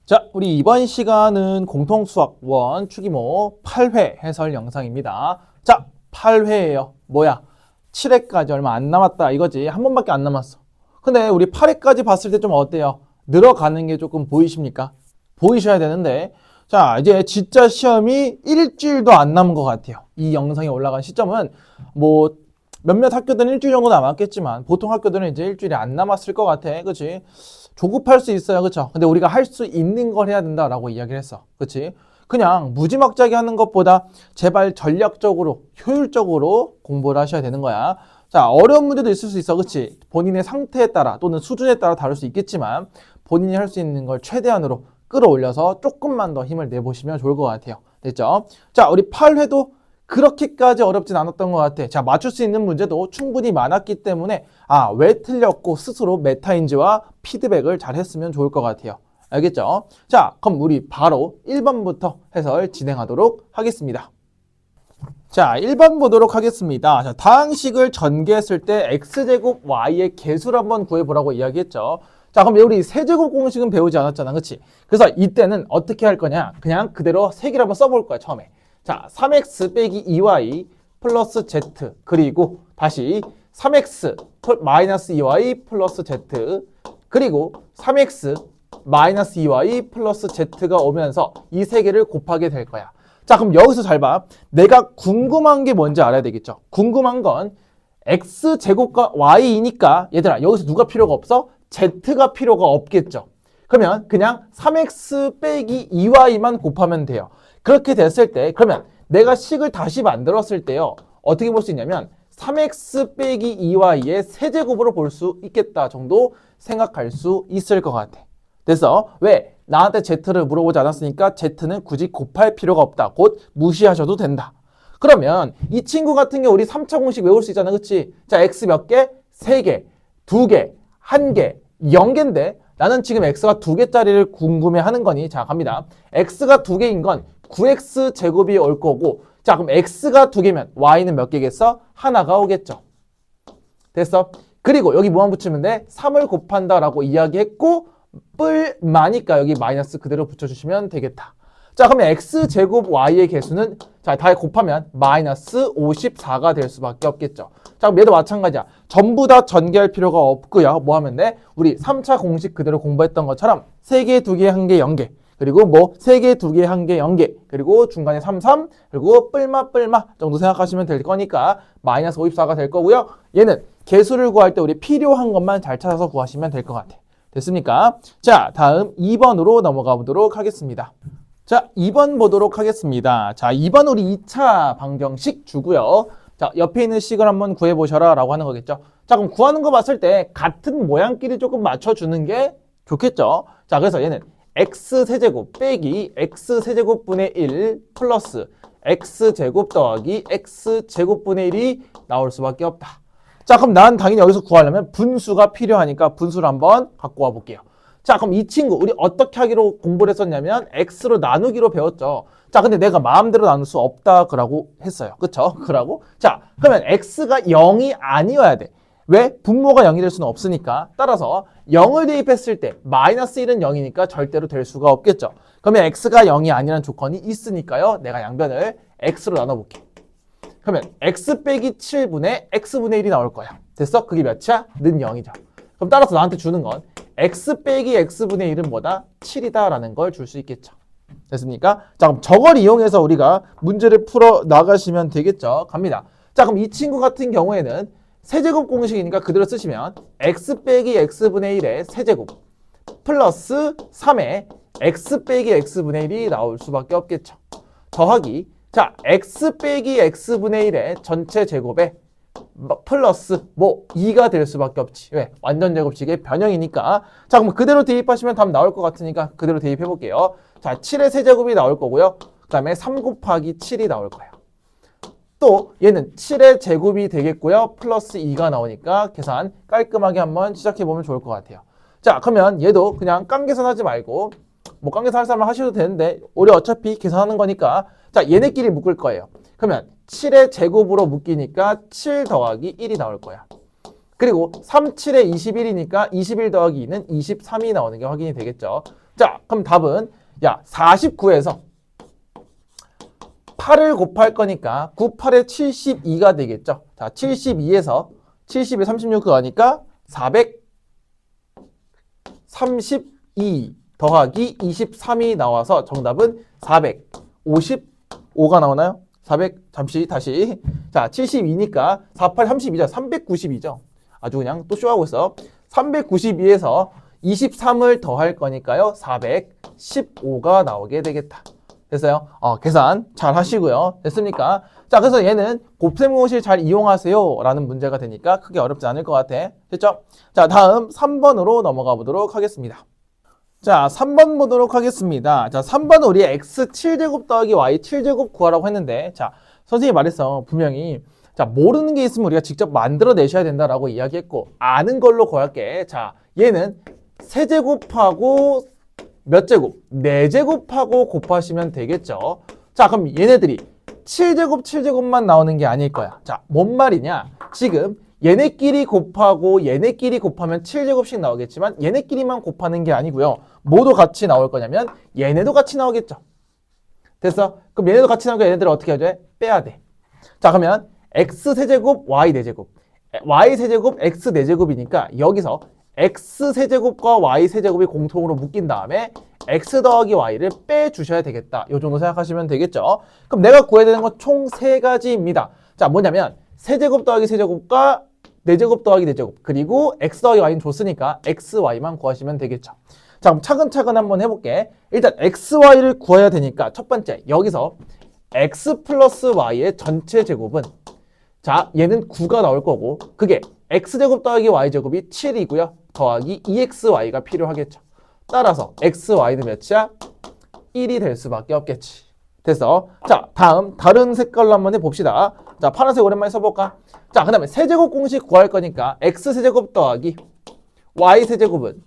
자, 우리 이번 시간은 공통수학원 추기모 8회 해설 영상입니다. 자, 8회예요. 뭐야? 7회까지 얼마 안 남았다 이거지. 한 번밖에 안 남았어. 근데 우리 8회까지 봤을 때 좀 어때요? 늘어가는 게 조금 보이십니까? 보이셔야 되는데, 자, 이제 진짜 시험이 일주일도 안 남은 것 같아요. 이 영상이 올라간 시점은 뭐 몇몇 학교들은 일주일 정도 남았겠지만 보통 학교들은 이제 일주일이 안 남았을 것 같아. 그치? 조급할 수 있어요. 그쵸? 근데 우리가 할 수 있는 걸 해야 된다라고 이야기를 했어. 그치? 그냥 무지막지하게 하는 것보다 제발 전략적으로, 효율적으로 공부를 하셔야 되는 거야. 자, 어려운 문제도 있을 수 있어. 그치? 본인의 상태에 따라 또는 수준에 따라 다를 수 있겠지만 본인이 할 수 있는 걸 최대한으로 끌어올려서 조금만 더 힘을 내보시면 좋을 것 같아요. 됐죠? 자, 우리 8회도 그렇게까지 어렵진 않았던 것 같아. 자, 맞출 수 있는 문제도 충분히 많았기 때문에 왜 틀렸고 스스로 메타인지와 피드백을 잘 했으면 좋을 것 같아요. 알겠죠? 자, 그럼 우리 바로 1번부터 해설 진행하도록 하겠습니다. 자, 1번 보도록 하겠습니다. 자, 다항식을 전개했을 때 x제곱 y의 개수를 한번 구해보라고 이야기했죠. 자, 그럼 우리 세제곱 공식은 배우지 않았잖아. 그치? 그래서 이때는 어떻게 할 거냐? 그냥 그대로 세개를 한번 써볼 거야, 처음에. 자, 3x 빼기 2y 플러스 z 그리고 다시 3x 마이너스 2y 플러스 z 그리고 3x 마이너스 2y 플러스 z가 오면서 이 세 개를 곱하게 될 거야. 자, 그럼 여기서 잘 봐. 내가 궁금한 게 뭔지 알아야 되겠죠. 궁금한 건 x제곱과 y이니까 얘들아 여기서 누가 필요가 없어? z가 필요가 없겠죠. 그러면 그냥 3x 빼기 2y만 곱하면 돼요. 그렇게 됐을 때 그러면 내가 식을 다시 만들었을 때요. 어떻게 볼 수 있냐면 3x 빼기 2y의 세제곱으로 볼 수 있겠다 정도 생각할 수 있을 것 같아. 됐어? 왜? 나한테 z를 물어보지 않았으니까 z는 굳이 곱할 필요가 없다. 곧 무시하셔도 된다. 그러면 이 친구 같은 경우 우리 3차 공식 외울 수 있잖아. 그치? 자, x 몇 개? 3개, 2개, 1개, 0개인데 나는 지금 x가 2개짜리를 궁금해하는 거니 자 갑니다. x가 2개인 건 9x 제곱이 올 거고 자 그럼 x가 2개면 y는 몇 개겠어? 하나가 오겠죠. 됐어? 그리고 여기 뭐만 붙이면 돼? 3을 곱한다 라고 이야기했고 뿔마니까 여기 마이너스 그대로 붙여주시면 되겠다. 자 그러면 x제곱 y의 개수는 자 다 곱하면 마이너스 54가 될 수밖에 없겠죠. 자 그럼 얘도 마찬가지야. 전부 다 전개할 필요가 없고요. 뭐 하면 돼? 우리 3차 공식 그대로 공부했던 것처럼 3개, 2개, 1개, 0개 그리고 뭐 3개, 2개, 1개, 0개 그리고 중간에 3, 3 그리고 뿔마 정도 생각하시면 될 거니까 마이너스 54가 될 거고요. 얘는 개수를 구할 때 우리 필요한 것만 잘 찾아서 구하시면 될 것 같아. 됐습니까? 자 다음 2번으로 넘어가 보도록 하겠습니다. 자 2번 보도록 하겠습니다. 자 2번 우리 2차 방정식 주고요. 자 옆에 있는 식을 한번 구해보셔라 라고 하는 거겠죠. 자 그럼 구하는 거 봤을 때 같은 모양끼리 조금 맞춰주는 게 좋겠죠. 자 그래서 얘는 x세제곱 빼기 x세제곱분의 1 플러스 x제곱 더하기 x제곱분의 1이 나올 수밖에 없다. 자 그럼 난 당연히 여기서 구하려면 분수가 필요하니까 분수를 한번 갖고 와볼게요. 자 그럼 이 친구 우리 어떻게 하기로 공부를 했었냐면 x로 나누기로 배웠죠. 자 근데 내가 마음대로 나눌 수 없다 그라고 했어요. 그쵸? 그라고? 자 그러면 x가 0이 아니어야 돼. 왜? 분모가 0이 될 수는 없으니까. 따라서 0을 대입했을 때 마이너스 1은 0이니까 절대로 될 수가 없겠죠. 그러면 x가 0이 아니라는 조건이 있으니까요. 내가 양변을 x로 나눠볼게. 그러면 x 빼기 7분의 x분의 1이 나올 거야. 됐어? 그게 몇이야? 는 0이죠. 그럼 따라서 나한테 주는 건 x 빼기 x분의 1은 뭐다? 7이다 라는 걸 줄 수 있겠죠. 됐습니까? 자 그럼 저걸 이용해서 우리가 문제를 풀어 나가시면 되겠죠. 갑니다. 자 그럼 이 친구 같은 경우에는 세제곱 공식이니까 그대로 쓰시면 x 빼기 x분의 1의 세제곱 플러스 3의 x 빼기 x분의 1이 나올 수밖에 없겠죠. 더하기 자 x 빼기 x분의 1의 전체 제곱에 플러스 2가 될 수밖에 없지. 왜? 완전 제곱식의 변형이니까. 자 그럼 그대로 대입하시면 답 나올 것 같으니까 그대로 대입해 볼게요. 자 7의 세제곱이 나올 거고요. 그 다음에 3 곱하기 7이 나올 거예요. 또 얘는 7의 제곱이 되겠고요. 플러스 2가 나오니까 계산 깔끔하게 한번 시작해보면 좋을 것 같아요. 자 그러면 얘도 그냥 깡계산 하지 말고 뭐 깡계산 할 사람은 하셔도 되는데 우리 어차피 계산하는 거니까 자 얘네끼리 묶을 거예요. 그러면 7의 제곱으로 묶이니까 7 더하기 1이 나올 거야. 그리고 3, 7에 21이니까 21 더하기 2는 23이 나오는 게 확인이 되겠죠. 자, 그럼 답은 49에서 8을 곱할 거니까 9, 8에 72가 되겠죠. 자, 72에서 70에 36 그거니까 432 더하기 23이 나와서 정답은 455가 나오나요? 400, 다시. 자, 72니까 48, 32죠. 392죠. 아주 그냥 또 쇼하고 있어. 392에서 23을 더할 거니까요. 415가 나오게 되겠다. 됐어요? 계산 잘 하시고요. 됐습니까? 자, 그래서 얘는 곱셈공式잘 이용하세요 라는 문제가 되니까 크게 어렵지 않을 것 같아. 됐죠? 자, 다음 3번으로 넘어가 보도록 하겠습니다. 자, 3번 보도록 하겠습니다. 자, 3번은 우리 x7제곱 더하기 y7제곱 구하라고 했는데, 자, 선생님이 말했어. 분명히. 자, 모르는 게 있으면 우리가 직접 만들어내셔야 된다라고 이야기했고, 아는 걸로 구할게. 자, 얘는 세제곱하고 몇 제곱? 4제곱하고 곱하시면 되겠죠. 자, 그럼 얘네들이 7제곱, 7제곱만 나오는 게 아닐 거야. 자, 뭔 말이냐? 지금 얘네끼리 곱하고 얘네끼리 곱하면 7제곱씩 나오겠지만 얘네끼리만 곱하는 게 아니고요. 뭐도 같이 나올 거냐면 얘네도 같이 나오겠죠. 됐어? 그럼 얘네도 같이 나오니까 얘네들을 어떻게 해야 돼? 빼야 돼. 자, 그러면 x세제곱, y세제곱. y세제곱, x세제곱이니까 여기서 x세제곱과 y세제곱이 공통으로 묶인 다음에 x 더하기 y를 빼주셔야 되겠다. 이 정도 생각하시면 되겠죠. 그럼 내가 구해야 되는 건 총 3가지입니다. 자, 뭐냐면 세제곱 더하기 세제곱과 4제곱 더하기 4제곱 그리고 x 더하기 y는 줬으니까 x, y만 구하시면 되겠죠. 자, 그럼 차근차근 한번 해볼게. 일단 x, y를 구해야 되니까 첫 번째 여기서 x 플러스 y의 전체 제곱은 자, 얘는 9가 나올 거고 그게 x제곱 더하기 y제곱이 7이고요. 더하기 2xy가 필요하겠죠. 따라서 xy는 몇이야? 1이 될 수밖에 없겠지. 됐어. 자, 다음 다른 색깔로 한번 해봅시다. 자, 파란색 오랜만에 써볼까? 자, 그 다음에 세제곱 공식 구할 거니까 x세제곱 더하기 y세제곱은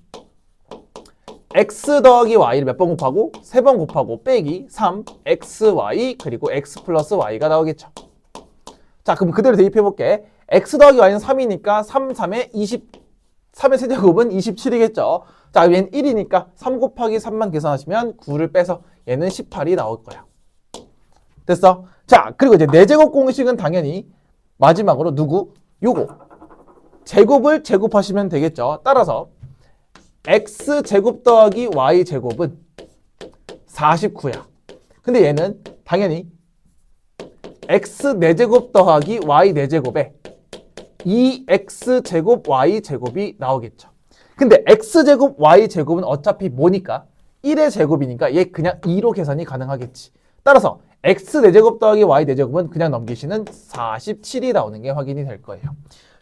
x 더하기 y를 몇 번 곱하고? 3번 곱하고 빼기 3xy 그리고 x 플러스 y가 나오겠죠. 자, 그럼 그대로 대입해볼게. x 더하기 y는 3이니까 3, 3에 3의 세제곱은 27이겠죠. 자, 얘는 1이니까 3 곱하기 3만 계산하시면 9를 빼서 얘는 18이 나올 거야. 됐어? 자, 그리고 이제 4제곱 공식은 당연히 마지막으로 누구? 요거. 제곱을 제곱하시면 되겠죠. 따라서 x제곱 더하기 y제곱은 49야. 근데 얘는 당연히 x 4제곱 더하기 y 4제곱에 2x제곱 y제곱이 나오겠죠. 근데 x제곱 y제곱은 어차피 뭐니까? 1의 제곱이니까 얘 그냥 2로 계산이 가능하겠지. 따라서 x 4제곱 더하기 y 4제곱은 그냥 넘기시는 47이 나오는 게 확인이 될 거예요.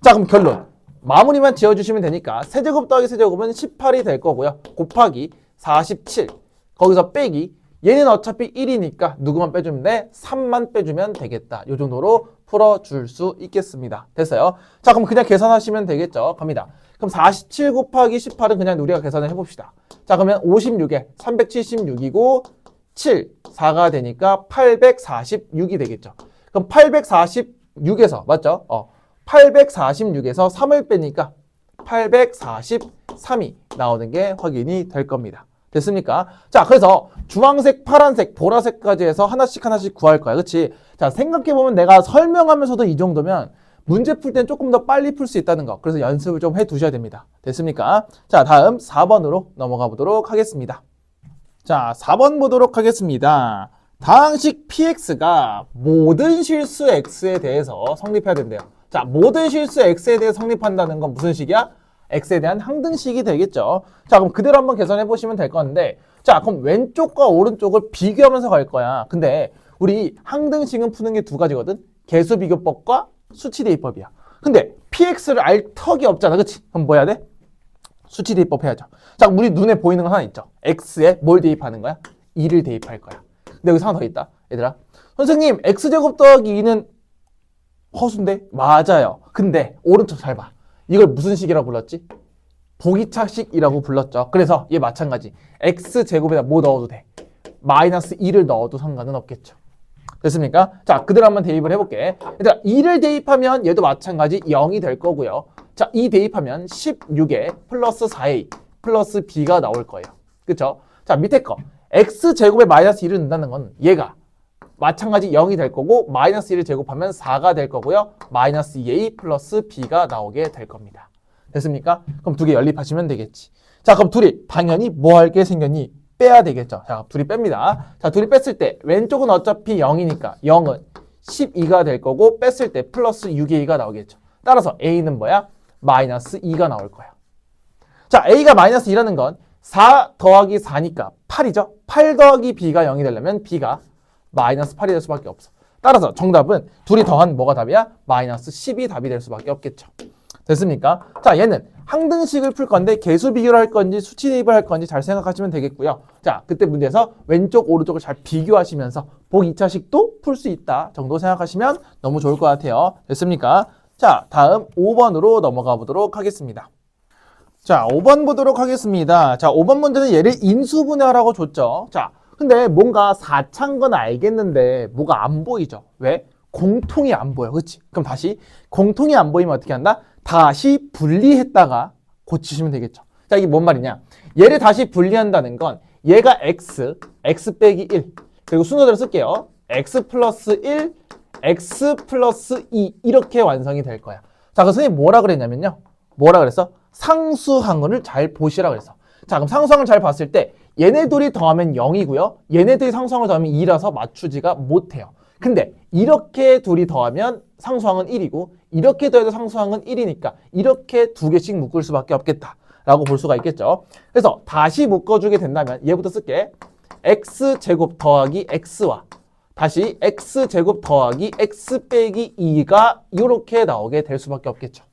자, 그럼 결론. 마무리만 지어주시면 되니까 세제곱 더하기 세제곱은 18이 될 거고요. 곱하기 47. 거기서 빼기. 얘는 어차피 1이니까 누구만 빼주면 돼? 3만 빼주면 되겠다. 이 정도로 풀어줄 수 있겠습니다. 됐어요? 자, 그럼 그냥 계산하시면 되겠죠? 갑니다. 그럼 47 곱하기 18은 그냥 우리가 계산을 해봅시다. 자, 그러면 56에 376이고 7, 4가 되니까 846이 되겠죠. 그럼 846에서, 맞죠? 846에서 3을 빼니까 843이 나오는 게 확인이 될 겁니다. 됐습니까? 자, 그래서 주황색, 파란색, 보라색까지 해서 하나씩 하나씩 구할 거야. 그치? 자, 생각해보면 내가 설명하면서도 이 정도면 문제 풀 땐 조금 더 빨리 풀 수 있다는 거. 그래서 연습을 좀 해두셔야 됩니다. 됐습니까? 자, 다음 4번으로 넘어가 보도록 하겠습니다. 자, 4번 보도록 하겠습니다. 다항식 px가 모든 실수 x에 대해서 성립해야 된대요. 자, 모든 실수 x에 대해 성립한다는 건 무슨 식이야? x에 대한 항등식이 되겠죠. 자, 그럼 그대로 한번 계산해 보시면 될 건데, 자, 그럼 왼쪽과 오른쪽을 비교하면서 갈 거야. 근데 우리 항등식은 푸는 게 2가지거든. 개수비교법과 수치대입법이야. 근데 px를 알 턱이 없잖아. 그치? 그럼 뭐 해야 돼? 수치대입법 해야죠. 자, 우리 눈에 보이는 거 하나 있죠. x에 뭘 대입하는 거야? 2를 대입할 거야. 근데 여기서 하나 더 있다. 얘들아. 선생님, x제곱 더하기 2는 허수인데? 맞아요. 근데 오른쪽 잘 봐. 이걸 무슨 식이라고 불렀지? 보기차식이라고 불렀죠. 그래서 얘 마찬가지. x제곱에다 뭐 넣어도 돼? 마이너스 2를 넣어도 상관은 없겠죠. 됐습니까? 자, 그대로 한번 대입을 해볼게. 얘들아, 2를 대입하면 얘도 마찬가지 0이 될 거고요. 자, 2 대입하면 16에 플러스 4a 플러스 b가 나올 거예요. 그쵸? 자, 밑에 거 x제곱에 마이너스 1을 넣는다는 건 얘가 마찬가지 0이 될 거고 마이너스 1을 제곱하면 4가 될 거고요. 마이너스 2a 플러스 b가 나오게 될 겁니다. 됐습니까? 그럼 두 개 연립하시면 되겠지. 자, 그럼 둘이 당연히 뭐 할 게 생겼니? 빼야 되겠죠. 자, 둘이 뺍니다. 자, 둘이 뺐을 때 왼쪽은 어차피 0이니까 0은 12가 될 거고 뺐을 때 플러스 6a가 나오겠죠. 따라서 a는 뭐야? 마이너스 2가 나올 거야. 자, a가 마이너스 2라는 건 4 더하기 4니까 8이죠. 8 더하기 b가 0이 되려면 b가 마이너스 8이 될 수밖에 없어. 따라서 정답은 둘이 더한 뭐가 답이야? 마이너스 10이 답이 될 수밖에 없겠죠. 됐습니까? 자, 얘는 항등식을 풀 건데 계수 비교를 할 건지 수치 대입을 할 건지 잘 생각하시면 되겠고요. 자, 그때 문제에서 왼쪽 오른쪽을 잘 비교하시면서 보기 2차식도 풀 수 있다 정도 생각하시면 너무 좋을 것 같아요. 됐습니까? 자, 다음 5번으로 넘어가 보도록 하겠습니다. 자, 5번 보도록 하겠습니다. 자, 5번 문제는 얘를 인수분해하라고 줬죠. 자, 근데 뭔가 4차인 건 알겠는데 뭐가 안 보이죠? 왜? 공통이 안 보여. 그치? 그럼 다시 공통이 안 보이면 어떻게 한다? 다시 분리했다가 고치시면 되겠죠. 자, 이게 뭔 말이냐? 얘를 다시 분리한다는 건 얘가 x 빼기 1 그리고 순서대로 쓸게요. x 플러스 1, x 플러스 2 이렇게 완성이 될 거야. 자, 그 선생님이 뭐라 그랬냐면요. 뭐라 그랬어? 상수항을 잘 보시라 그랬어. 자, 그럼 상수항을 잘 봤을 때 얘네 둘이 더하면 0이고요. 얘네들이 상수항을 더하면 2라서 맞추지가 못해요. 근데 이렇게 둘이 더하면 상수항은 1이고 이렇게 더해도 상수항은 1이니까 이렇게 두 개씩 묶을 수밖에 없겠다라고 볼 수가 있겠죠. 그래서 다시 묶어주게 된다면 얘부터 쓸게. x제곱 더하기 x와 다시 x제곱 더하기 x 빼기 2가 이렇게 나오게 될 수밖에 없겠죠.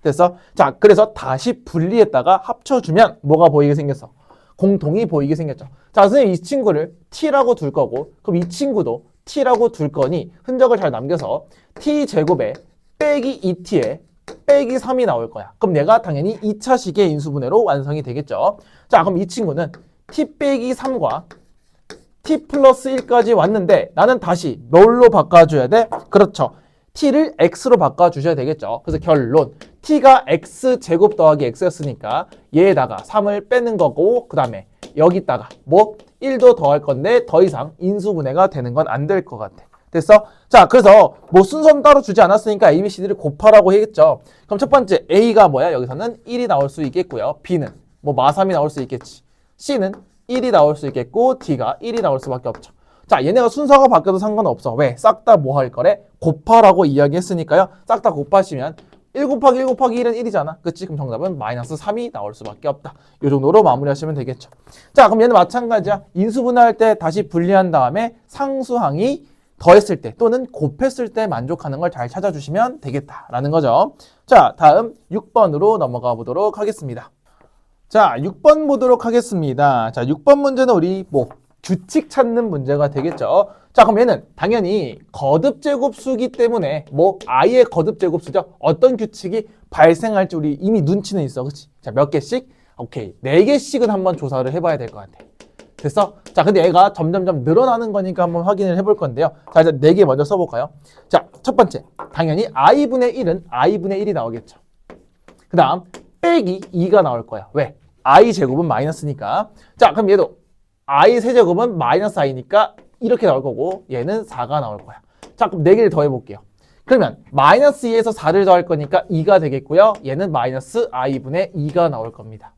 됐어? 자, 그래서 다시 분리했다가 합쳐주면 뭐가 보이게 생겼어? 공통이 보이게 생겼죠. 자, 선생님 이 친구를 t라고 둘 거고 그럼 이 친구도 t라고 둘 거니 흔적을 잘 남겨서 t제곱에 빼기 2t에 빼기 3이 나올 거야. 그럼 얘가 당연히 2차식의 인수분해로 완성이 되겠죠. 자, 그럼 이 친구는 t 빼기 3과 t 플러스 1까지 왔는데 나는 다시 뭘로 바꿔줘야 돼? 그렇죠. t를 x로 바꿔주셔야 되겠죠. 그래서 결론 t가 x제곱 더하기 x였으니까 얘에다가 3을 빼는 거고 그 다음에 여기다가 뭐 1도 더할 건데 더 이상 인수분해가 되는 건 안 될 것 같아. 됐어? 자, 그래서 뭐 순서는 따로 주지 않았으니까 A, B, C, D를 곱하라고 했겠죠. 그럼 첫 번째 A가 뭐야? 여기서는 1이 나올 수 있겠고요. B는 뭐 마3이 나올 수 있겠지. C는 1이 나올 수 있겠고 D가 1이 나올 수밖에 없죠. 자, 얘네가 순서가 바뀌어도 상관없어. 왜? 싹 다 뭐 할 거래? 곱하라고 이야기했으니까요. 싹 다 곱하시면 1 곱하기 1 곱하기 1은 1이잖아. 그치? 그럼 정답은 마이너스 3이 나올 수밖에 없다. 이 정도로 마무리하시면 되겠죠. 자, 그럼 얘는 마찬가지야. 인수분해할 때 다시 분리한 다음에 상수항이 더했을 때 또는 곱했을 때 만족하는 걸 잘 찾아주시면 되겠다라는 거죠. 자, 다음 6번으로 넘어가 보도록 하겠습니다. 자, 6번 보도록 하겠습니다. 자, 6번 문제는 우리 뭐 규칙 찾는 문제가 되겠죠. 자, 그럼 얘는 당연히 거듭제곱수기 때문에 뭐 i의 거듭제곱수죠. 어떤 규칙이 발생할지 우리 이미 눈치는 있어. 그치? 자, 몇 개씩? 오케이. 4개씩은 한번 조사를 해봐야 될 것 같아. 됐어? 자, 근데 얘가 점점점 늘어나는 거니까 한번 확인을 해볼 건데요. 자, 이제 4개 먼저 써볼까요? 자, 첫 번째. 당연히 i분의 1은 i분의 1이 나오겠죠. 그 다음 빼기 2가 나올 거야. 왜? i제곱은 마이너스니까. 자, 그럼 얘도 i 세제곱은 마이너스 i니까 이렇게 나올 거고 얘는 4가 나올 거야. 자, 그럼 4개를 더해볼게요. 그러면 마이너스 2에서 4를 더할 거니까 2가 되겠고요. 얘는 마이너스 i분의 2가 나올 겁니다.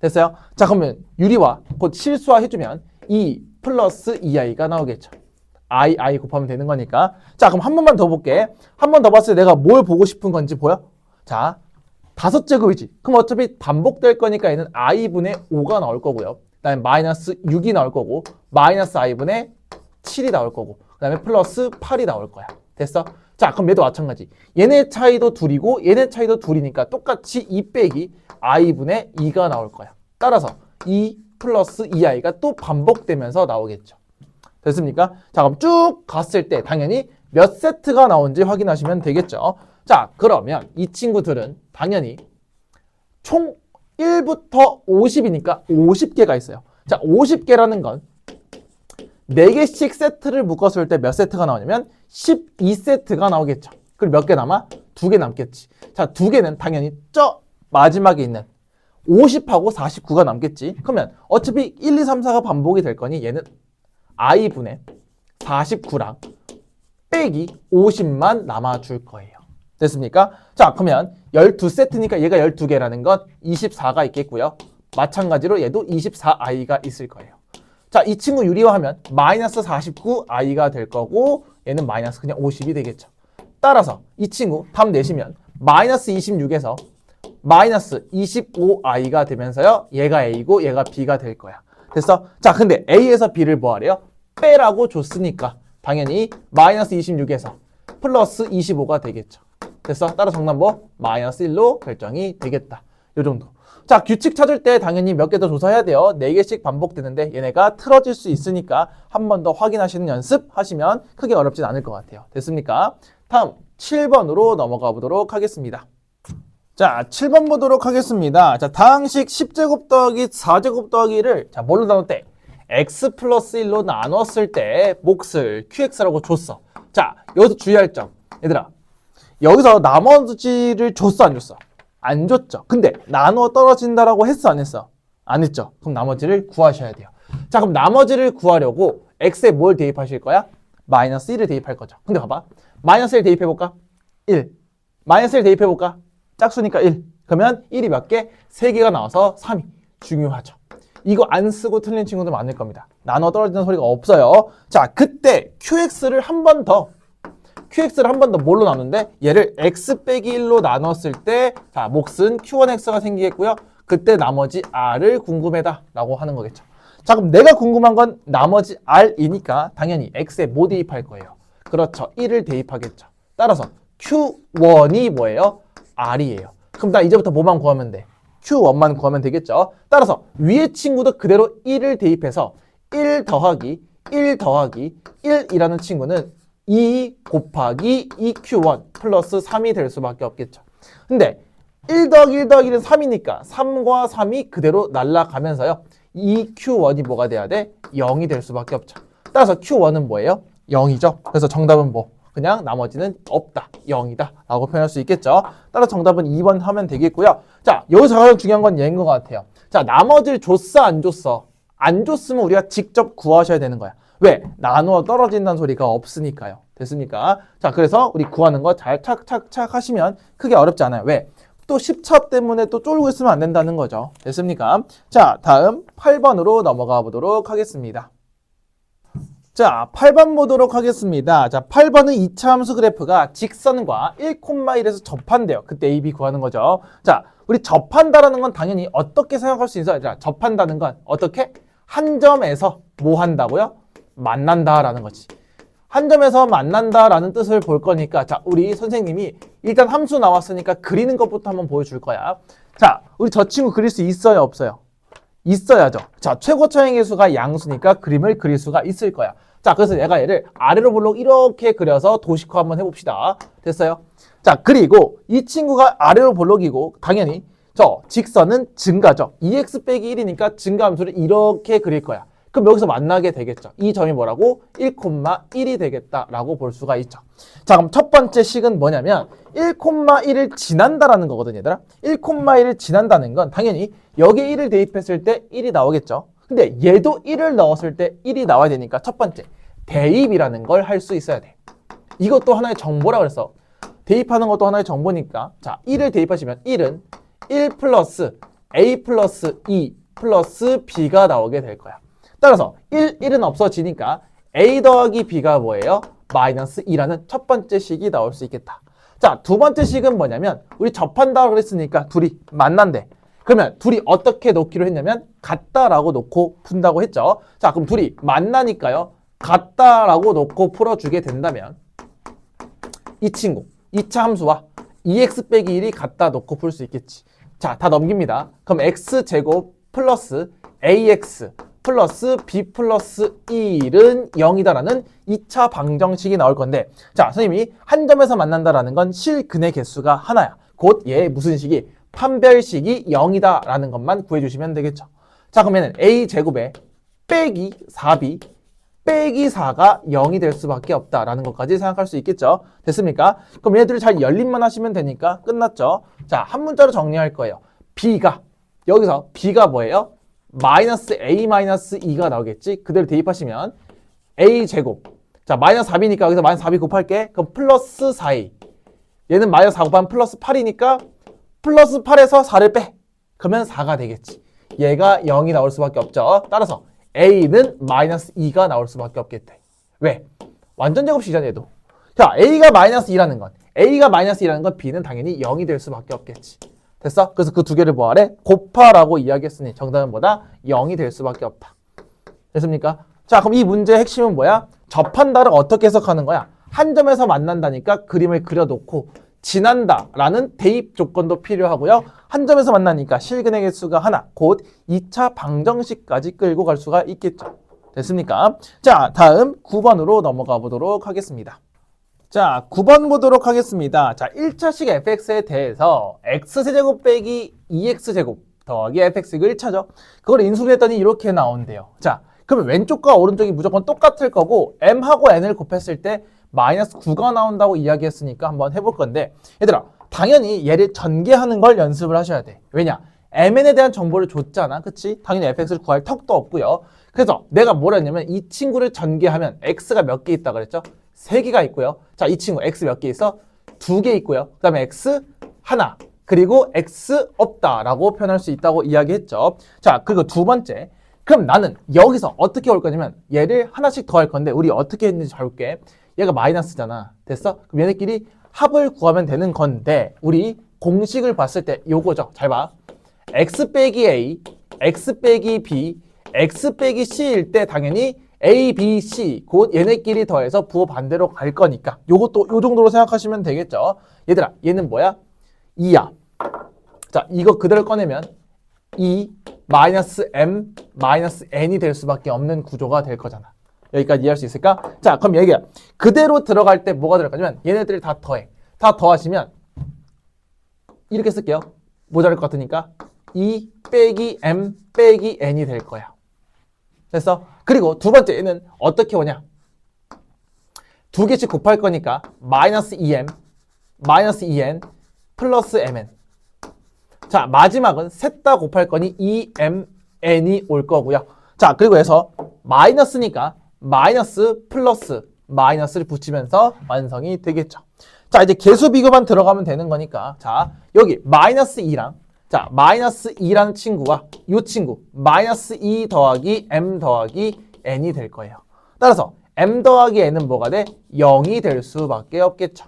됐어요? 자, 그러면 유리화 곧 실수화 해주면 2 플러스 2i가 나오겠죠. i 곱하면 되는 거니까. 자, 그럼 한 번만 더 볼게. 한 번 더 봤을 때 내가 뭘 보고 싶은 건지 보여? 자, 5제곱이지. 그럼 어차피 반복될 거니까 얘는 i분의 5가 나올 거고요. 그 다음에 마이너스 6이 나올 거고 마이너스 i분의 7이 나올 거고 그 다음에 플러스 8이 나올 거야. 됐어? 자, 그럼 얘도 마찬가지. 얘네 차이도 둘이고 얘네 차이도 둘이니까 똑같이 2 빼기 i분의 2가 나올 거야. 따라서 2 플러스 2i가 또 반복되면서 나오겠죠. 됐습니까? 자, 그럼 쭉 갔을 때 당연히 몇 세트가 나온지 확인하시면 되겠죠. 자, 그러면 이 친구들은 당연히 총 1부터 50이니까 50개가 있어요. 자, 50개라는 건 4개씩 세트를 묶었을 때 몇 세트가 나오냐면 12세트가 나오겠죠. 그리고 몇 개 남아? 2개 남겠지. 자, 2개는 당연히 저 마지막에 있는 50하고 49가 남겠지. 그러면 어차피 1, 2, 3, 4가 반복이 될 거니 얘는 i분의 49랑 빼기 50만 남아줄 거예요. 됐습니까? 자, 그러면 12세트니까 얘가 12개라는 건 24가 있겠고요. 마찬가지로 얘도 24i가 있을 거예요. 자, 이 친구 유리화하면 마이너스 49i가 될 거고 얘는 마이너스 그냥 50이 되겠죠. 따라서 이 친구 답 내시면 마이너스 26에서 마이너스 25i가 되면서요. 얘가 a고 얘가 b가 될 거야. 됐어? 자, 근데 a에서 b를 뭐 하래요? 빼라고 줬으니까 당연히 마이너스 26에서 플러스 25가 되겠죠. 됐어? 따라 정답 뭐? 마이너스 1로 결정이 되겠다. 요 정도. 자, 규칙 찾을 때 당연히 몇 개 더 조사해야 돼요. 4개씩 반복되는데 얘네가 틀어질 수 있으니까 한 번 더 확인하시는 연습 하시면 크게 어렵진 않을 것 같아요. 됐습니까? 다음 7번으로 넘어가 보도록 하겠습니다. 자, 7번 보도록 하겠습니다. 자, 다항식 10제곱 더하기 4제곱 더하기를 자, 뭘로 나눴대? x 플러스 1로 나눴을 때 몫을 qx라고 줬어. 자, 여기서 주의할 점. 얘들아, 여기서 나머지를 줬어, 안 줬어? 안 줬죠. 근데 나누어 떨어진다라고 했어, 안 했어? 안 했죠. 그럼 나머지를 구하셔야 돼요. 자, 그럼 나머지를 구하려고 x에 뭘 대입하실 거야? 마이너스 1을 대입할 거죠. 근데 봐봐. 마이너스 1 대입해볼까? 1. 마이너스 1 대입해볼까? 짝수니까 1. 그러면 1이 몇 개? 3개가 나와서 3이 중요하죠. 이거 안 쓰고 틀린 친구들 많을 겁니다. 나눠 떨어지는 소리가 없어요. 자, 그때 qx를 한 번 더 뭘로 나누는데 얘를 x 빼기 1로 나눴을 때 자, 몫은 q1x가 생기겠고요. 그때 나머지 r을 궁금해다 라고 하는 거겠죠. 자, 그럼 내가 궁금한 건 나머지 r이니까 당연히 x에 뭐 대입할 거예요? 그렇죠. 1을 대입하겠죠. 따라서 q1이 뭐예요? r이에요. 그럼 나 이제부터 뭐만 구하면 돼? q1만 구하면 되겠죠. 따라서 위의 친구도 그대로 1을 대입해서 1 더하기 1이라는 친구는 2 곱하기 2q1 플러스 3이 될 수밖에 없겠죠. 근데 1 더하기 1 더하기는 3이니까 3과 3이 그대로 날아가면서요. 2q1이 뭐가 돼야 돼? 0이 될 수밖에 없죠. 따라서 q1은 뭐예요? 0이죠. 그래서 정답은 뭐? 그냥 나머지는 없다, 0이다 라고 표현할 수 있겠죠. 따라서 정답은 2번 하면 되겠고요. 자, 여기서 가장 중요한 건 얘인 것 같아요. 자, 나머지를 줬어, 안 줬어? 안 줬으면 우리가 직접 구하셔야 되는 거야. 왜? 나누어 떨어진다는 소리가 없으니까요. 됐습니까? 자, 그래서 우리 구하는 거 잘 착착착 하시면 크게 어렵지 않아요. 왜? 또 10차 때문에 또 쫄고 있으면 안 된다는 거죠. 됐습니까? 자, 다음 8번으로 넘어가 보도록 하겠습니다. 자, 8번 보도록 하겠습니다. 자, 8번은 2차 함수 그래프가 직선과 1,1에서 접한대요. 그때 A, B 구하는 거죠. 자, 우리 접한다라는 건 당연히 어떻게 생각할 수 있어요? 자, 접한다는 건 어떻게? 한 점에서 뭐 한다고요? 만난다라는 거지. 한 점에서 만난다라는 뜻을 볼 거니까 자, 우리 선생님이 일단 함수 나왔으니까 그리는 것부터 한번 보여줄 거야. 자, 우리 저 친구 그릴 수 있어요, 없어요? 있어야죠. 자, 최고 차이의 수가 양수니까 그림을 그릴 수가 있을 거야. 자, 그래서 내가 얘를 아래로 볼록 이렇게 그려서 도식화 한번 해봅시다. 됐어요? 자, 그리고 이 친구가 아래로 볼록이고 당연히 저 직선은 증가죠. 2x 빼기 1이니까 증가함수를 이렇게 그릴 거야. 그럼 여기서 만나게 되겠죠. 이 점이 뭐라고? 1,1이 되겠다라고 볼 수가 있죠. 자, 그럼 첫 번째 식은 뭐냐면 1,1을 지난다라는 거거든요, 얘들아. 1,1을 지난다는 건 당연히 여기에 1을 대입했을 때 1이 나오겠죠. 근데 얘도 1을 넣었을 때 1이 나와야 되니까 첫 번째 대입이라는 걸 할 수 있어야 돼. 이것도 하나의 정보라 그랬어. 대입하는 것도 하나의 정보니까 자, 1을 대입하시면 1은 1 플러스 a 플러스 2 플러스 b가 나오게 될 거야. 따라서 1은 없어지니까 a 더하기 b가 뭐예요? 마이너스 2라는 첫 번째 식이 나올 수 있겠다. 자, 두 번째 식은 뭐냐면 우리 접한다고 그랬으니까 둘이 만난대. 그러면 둘이 어떻게 놓기로 했냐면 같다라고 놓고 푼다고 했죠. 자, 그럼 둘이 만나니까요. 같다라고 놓고 풀어주게 된다면 이 친구, 2차 함수와 2x 빼기 1이 같다 놓고 풀 수 있겠지. 자, 다 넘깁니다. 그럼 x제곱 플러스 ax 플러스 b 플러스 1은 0이다라는 2차 방정식이 나올 건데 자, 선생님이 한 점에서 만난다라는 건 실근의 개수가 하나야. 곧 얘 무슨 식이? 판별식이 0이다라는 것만 구해주시면 되겠죠. 자, 그러면 a제곱에 빼기 4b 빼기 4가 0이 될 수밖에 없다라는 것까지 생각할 수 있겠죠. 됐습니까? 그럼 얘들을 잘 연립만 하시면 되니까 끝났죠. 자, 한 문자로 정리할 거예요. b가 여기서 b가 뭐예요? 마이너스 a 마이너스 2가 나오겠지? 그대로 대입하시면 a 제곱. 자, 마이너스 4b니까 여기서 마이너스 4b 곱할게. 그럼 플러스 4a. 얘는 마이너스 4 곱하면 플러스 8이니까 플러스 8에서 4를 빼. 그러면 4가 되겠지. 얘가 0이 나올 수밖에 없죠. 따라서 a는 마이너스 2가 나올 수밖에 없겠대. 왜? 완전 제곱식이잖아, 얘도. 자, a가 마이너스 2라는 건 b는 당연히 0이 될 수밖에 없겠지. 됐어? 그래서 그 두 개를 뭐하래? 곱하라고 이야기했으니 정답은 뭐다? 0이 될 수밖에 없다. 됐습니까? 자, 그럼 이 문제의 핵심은 뭐야? 접한다를 어떻게 해석하는 거야? 한 점에서 만난다니까 그림을 그려놓고 지난다라는 대입 조건도 필요하고요. 한 점에서 만나니까 실근의 개수가 하나, 곧 2차 방정식까지 끌고 갈 수가 있겠죠. 됐습니까? 자, 다음 9번으로 넘어가 보도록 하겠습니다. 자, 9번 보도록 하겠습니다. 자, 1차식 fx에 대해서 x세제곱 빼기 2x제곱 더하기 fx가 1차죠. 그걸 인수를 했더니 이렇게 나온대요. 자, 그러면 왼쪽과 오른쪽이 무조건 똑같을 거고 m하고 n을 곱했을 때 마이너스 9가 나온다고 이야기했으니까 한번 해볼 건데, 얘들아, 당연히 얘를 전개하는 걸 연습을 하셔야 돼. 왜냐? mn에 대한 정보를 줬잖아. 그치? 당연히 fx를 구할 턱도 없고요. 그래서 내가 뭘 했냐면 이 친구를 전개하면 x가 몇 개 있다 그랬죠? 3개가 있고요. 자, 이 친구 x 몇 개 있어? 2개 있고요. 그 다음에 x 하나, 그리고 x 없다라고 표현할 수 있다고 이야기했죠. 자, 그리고 두 번째. 그럼 나는 여기서 어떻게 올 거냐면 얘를 하나씩 더 할 건데 우리 어떻게 했는지 잘 볼게. 얘가 마이너스잖아. 됐어? 그럼 얘네끼리 합을 구하면 되는 건데 우리 공식을 봤을 때 요거죠. 잘 봐. x 빼기 a, x 빼기 b, x 빼기 c일 때 당연히 a, b, c 곧 얘네끼리 더해서 부호 반대로 갈 거니까 요것도 요 정도로 생각하시면 되겠죠. 얘들아, 얘는 뭐야? 2야. 자, 이거 그대로 꺼내면 2 마이너스 m 마이너스 n이 될 수밖에 없는 구조가 될 거잖아. 여기까지 이해할 수 있을까? 자, 그럼 얘기야. 그대로 들어갈 때 뭐가 들어가냐면 얘네들이 다 더해. 다 더하시면 이렇게 쓸게요. 모자랄 것 같으니까 2 빼기 m 빼기 n이 될 거야. 됐어? 그리고 두 번째 얘는 어떻게 오냐? 두 개씩 곱할 거니까 마이너스 2m 마이너스 2n 플러스 mn. 자, 마지막은 셋 다 곱할 거니 2mn이 올 거고요. 자, 그리고 해서 마이너스니까 마이너스 플러스 마이너스를 붙이면서 완성이 되겠죠. 자, 이제 개수 비교만 들어가면 되는 거니까 자, 여기 마이너스 2랑 자, 마이너스 2라는 친구와 이 친구 마이너스 2 더하기 m 더하기 n이 될 거예요. 따라서 m 더하기 n은 뭐가 돼? 0이 될 수밖에 없겠죠.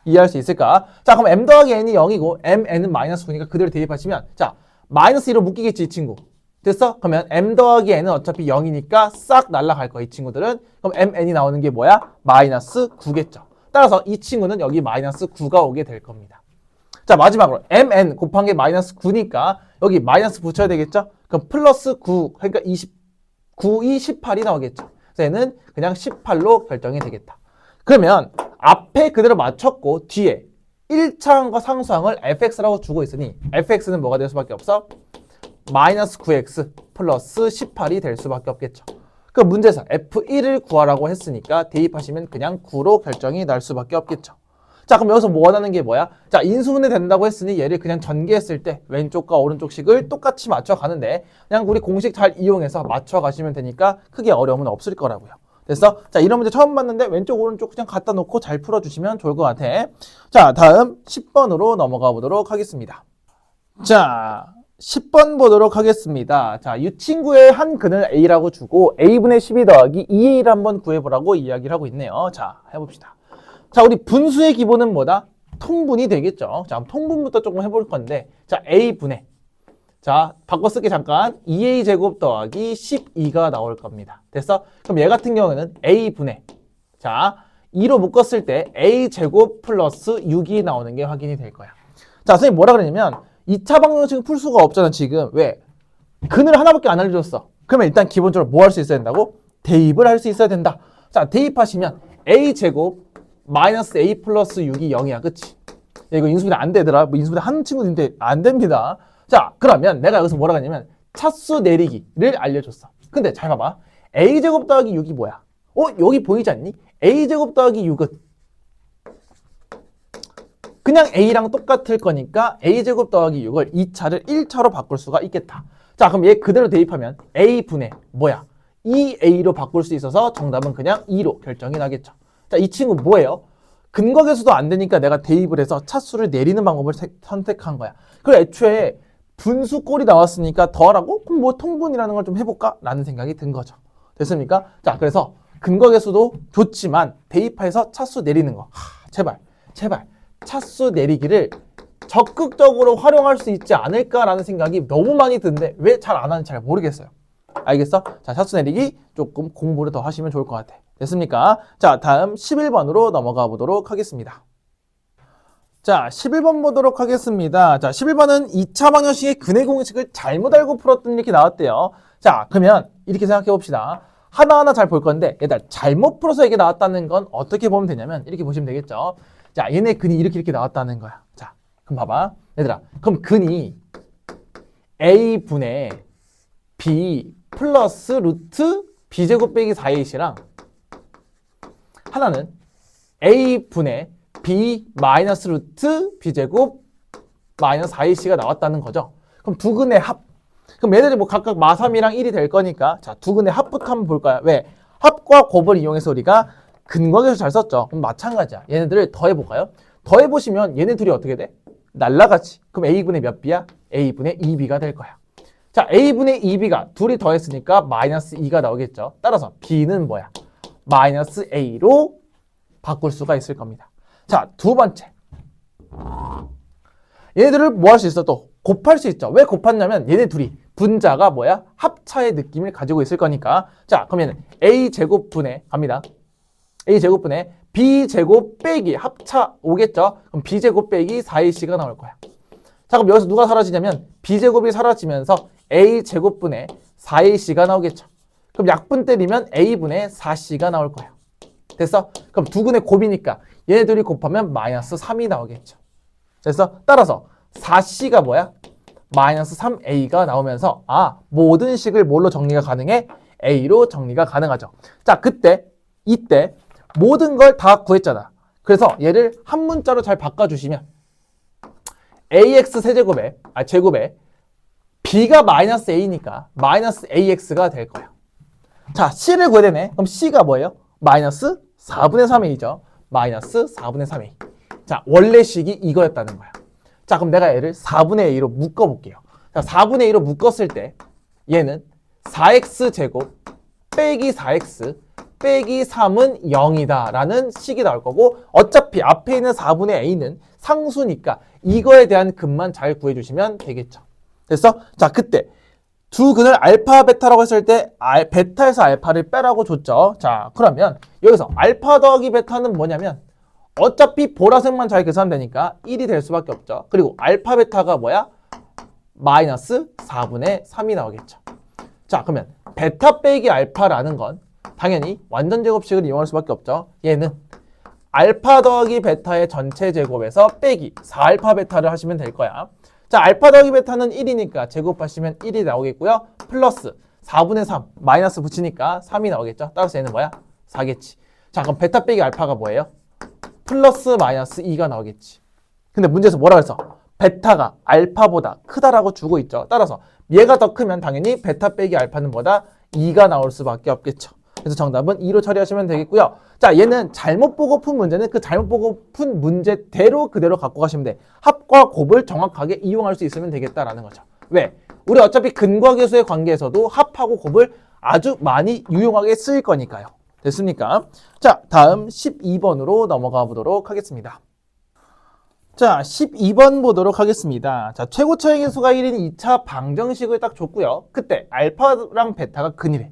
이해할 수 있을까? 자, 그럼 m 더하기 n이 0이고 mn은 마이너스 9니까 그대로 대입하시면 자, 마이너스 2로 묶이겠지, 이 친구. 됐어? 그러면 m 더하기 n은 어차피 0이니까 싹 날아갈 거야, 이 친구들은. 그럼 mn이 나오는 게 뭐야? 마이너스 9겠죠. 따라서 이 친구는 여기 마이너스 9가 오게 될 겁니다. 자, 마지막으로 mn 곱한 게 마이너스 9니까 여기 마이너스 붙여야 되겠죠? 그럼 플러스 9, 그러니까 9이 18이 나오겠죠. 그래서 얘는 그냥 18로 결정이 되겠다. 그러면 앞에 그대로 맞췄고 뒤에 1차항과 상수항을 fx라고 주고 있으니 fx는 뭐가 될 수밖에 없어? 마이너스 9x 플러스 18이 될 수밖에 없겠죠. 그 문제에서 f1을 구하라고 했으니까 대입하시면 그냥 9로 결정이 날 수밖에 없겠죠. 자, 그럼 여기서 뭐 원하는 게 뭐야? 자, 인수분해 된다고 했으니 얘를 그냥 전개했을 때 왼쪽과 오른쪽식을 똑같이 맞춰가는데 그냥 우리 공식 잘 이용해서 맞춰가시면 되니까 크게 어려움은 없을 거라고요. 됐어? 자, 이런 문제 처음 봤는데 왼쪽 오른쪽 그냥 갖다 놓고 잘 풀어주시면 좋을 것 같아. 자, 다음 10번으로 넘어가 보도록 하겠습니다. 자, 10번 보도록 하겠습니다. 자, 이 친구의 한 근을 a라고 주고 a분의 12 더하기 2a를 한번 구해보라고 이야기를 하고 있네요. 자, 해봅시다. 자, 우리 분수의 기본은 뭐다? 통분이 되겠죠. 자, 통분부터 조금 해볼 건데 자, a분의 자, 바꿔 쓸게 잠깐. 2a 제곱 더하기 12가 나올 겁니다. 됐어? 그럼 얘 같은 경우에는 a분의 자, 2로 묶었을 때 a 제곱 플러스 6이 나오는 게 확인이 될 거야. 자, 선생님 뭐라 그랬냐면 2차 방정식은 풀 수가 없잖아, 지금. 왜? 근을 하나밖에 안 알려줬어. 그러면 일단 기본적으로 뭐 할 수 있어야 된다고? 대입을 할 수 있어야 된다. 자, 대입하시면 a 제곱 마이너스 a 플러스 6이 0이야. 그치? 야, 이거 인수분해 안 되더라. 뭐 인수분해 하는 친구들인데 안 됩니다. 자, 그러면 내가 여기서 뭐라고 했냐면 차수 내리기를 알려줬어. 근데 잘 봐봐. a제곱 더하기 6이 뭐야? 여기 보이지 않니? a제곱 더하기 6은 그냥 a랑 똑같을 거니까 a제곱 더하기 6을 2차를 1차로 바꿀 수가 있겠다. 자, 그럼 얘 그대로 대입하면 a분의 뭐야? 2a로 바꿀 수 있어서 정답은 그냥 2로 결정이 나겠죠. 자, 이 친구 뭐예요? 근거계수도 안 되니까 내가 대입을 해서 차수를 내리는 방법을 선택한 거야. 그리고 애초에 분수꼴이 나왔으니까 더하라고? 그럼 뭐 통분이라는 걸 좀 해볼까? 라는 생각이 든 거죠. 됐습니까? 자, 그래서 근거계수도 좋지만 대입해서 차수 내리는 거. 제발 차수 내리기를 적극적으로 활용할 수 있지 않을까라는 생각이 너무 많이 드는데 왜 잘 안 하는지 잘 모르겠어요. 알겠어? 자, 차수 내리기 조금 공부를 더 하시면 좋을 것 같아. 됐습니까? 자, 다음 11번으로 넘어가 보도록 하겠습니다. 자, 11번 보도록 하겠습니다. 자, 11번은 2차 방정식의 근해 공식을 잘못 알고 풀었더니 이렇게 나왔대요. 자, 그러면 이렇게 생각해 봅시다. 하나하나 잘 볼 건데 얘들 잘못 풀어서 이게 나왔다는 건 어떻게 보면 되냐면 이렇게 보시면 되겠죠. 자, 얘네 근이 이렇게 나왔다는 거야. 자, 그럼 봐봐. 얘들아, 그럼 근이 a분의 b 플러스 루트 b제곱 빼기 4ac랑 하나는 a분의 b 마이너스 루트 b제곱 마이너스 4ac가 나왔다는 거죠. 그럼 두 근의 합. 그럼 얘들이 뭐 각각 마3이랑 1이 될 거니까 자, 두 근의 합부터 한번 볼까요? 왜? 합과 곱을 이용해서 우리가 근거계수 잘 썼죠. 그럼 마찬가지야. 얘네들을 더해볼까요? 더해보시면 얘네 둘이 어떻게 돼? 날라가지. 그럼 a분의 몇 b야? a분의 2b가 될 거야. 자, a분의 2b가 둘이 더했으니까 마이너스 2가 나오겠죠. 따라서 b는 뭐야? 마이너스 a로 바꿀 수가 있을 겁니다. 자, 두 번째. 얘네들을 뭐 할 수 있어? 또 곱할 수 있죠. 왜 곱했냐면 얘네 둘이 분자가 뭐야? 합차의 느낌을 가지고 있을 거니까. 자, 그러면 a제곱분의 갑니다. a제곱분의 b제곱 빼기 합차 오겠죠? 그럼 b제곱 빼기 4ac가 나올 거야. 자, 그럼 여기서 누가 사라지냐면 b제곱이 사라지면서 a제곱분의 4ac가 나오겠죠. 그럼 약분 때리면 a분의 4c가 나올 거야. 됐어? 그럼 두 근의 곱이니까 얘네들이 곱하면 마이너스 3이 나오겠죠. 됐어? 따라서 4c가 뭐야? 마이너스 3a가 나오면서 모든 식을 뭘로 정리가 가능해? a로 정리가 가능하죠. 자, 이때 모든 걸 다 구했잖아. 그래서 얘를 한 문자로 잘 바꿔주시면 ax 제곱에 b가 마이너스 a니까 마이너스 ax가 될 거야. 자, c를 구해야 되네. 그럼 c가 뭐예요? 마이너스 4분의 3a죠. 마이너스 4분의 3a. 자, 원래 식이 이거였다는 거야. 자, 그럼 내가 얘를 4분의 a로 묶어볼게요. 자, 4분의 a로 묶었을 때 얘는 4x 제곱 빼기 4x 빼기 3은 0이다 라는 식이 나올 거고 어차피 앞에 있는 4분의 a는 상수니까 이거에 대한 근만 잘 구해주시면 되겠죠. 됐어? 자, 그때 두 근을 알파 베타라고 했을 때 베타에서 알파를 빼라고 줬죠. 자, 그러면 여기서 알파 더하기 베타는 뭐냐면 어차피 보라색만 잘 계산하면 되니까 1이 될 수밖에 없죠. 그리고 알파 베타가 뭐야? 마이너스 4분의 3이 나오겠죠. 자, 그러면 베타 빼기 알파라는 건 당연히 완전 제곱식을 이용할 수밖에 없죠. 얘는 알파 더하기 베타의 전체 제곱에서 빼기 4알파 베타를 하시면 될 거야. 자, 알파 더하기 베타는 1이니까 제곱하시면 1이 나오겠고요. 플러스 4분의 3 마이너스 붙이니까 3이 나오겠죠. 따라서 얘는 뭐야? 4겠지. 자, 그럼 베타 빼기 알파가 뭐예요? 플러스 마이너스 2가 나오겠지. 근데 문제에서 뭐라고 했어? 베타가 알파보다 크다라고 주고 있죠. 따라서 얘가 더 크면 당연히 베타 빼기 알파는 뭐다? 2가 나올 수밖에 없겠죠. 그래서 정답은 2로 처리하시면 되겠고요. 자, 얘는 잘못 보고 푼 문제는 그 잘못 보고 푼 문제대로 그대로 갖고 가시면 돼. 합과 곱을 정확하게 이용할 수 있으면 되겠다라는 거죠. 왜? 우리 어차피 근과 계수의 관계에서도 합하고 곱을 아주 많이 유용하게 쓰일 거니까요. 됐습니까? 자, 다음 12번으로 넘어가 보도록 하겠습니다. 자, 12번 보도록 하겠습니다. 자, 최고 차이의 수가 1인 2차 방정식을 딱 줬고요. 그때 알파랑 베타가 근이래.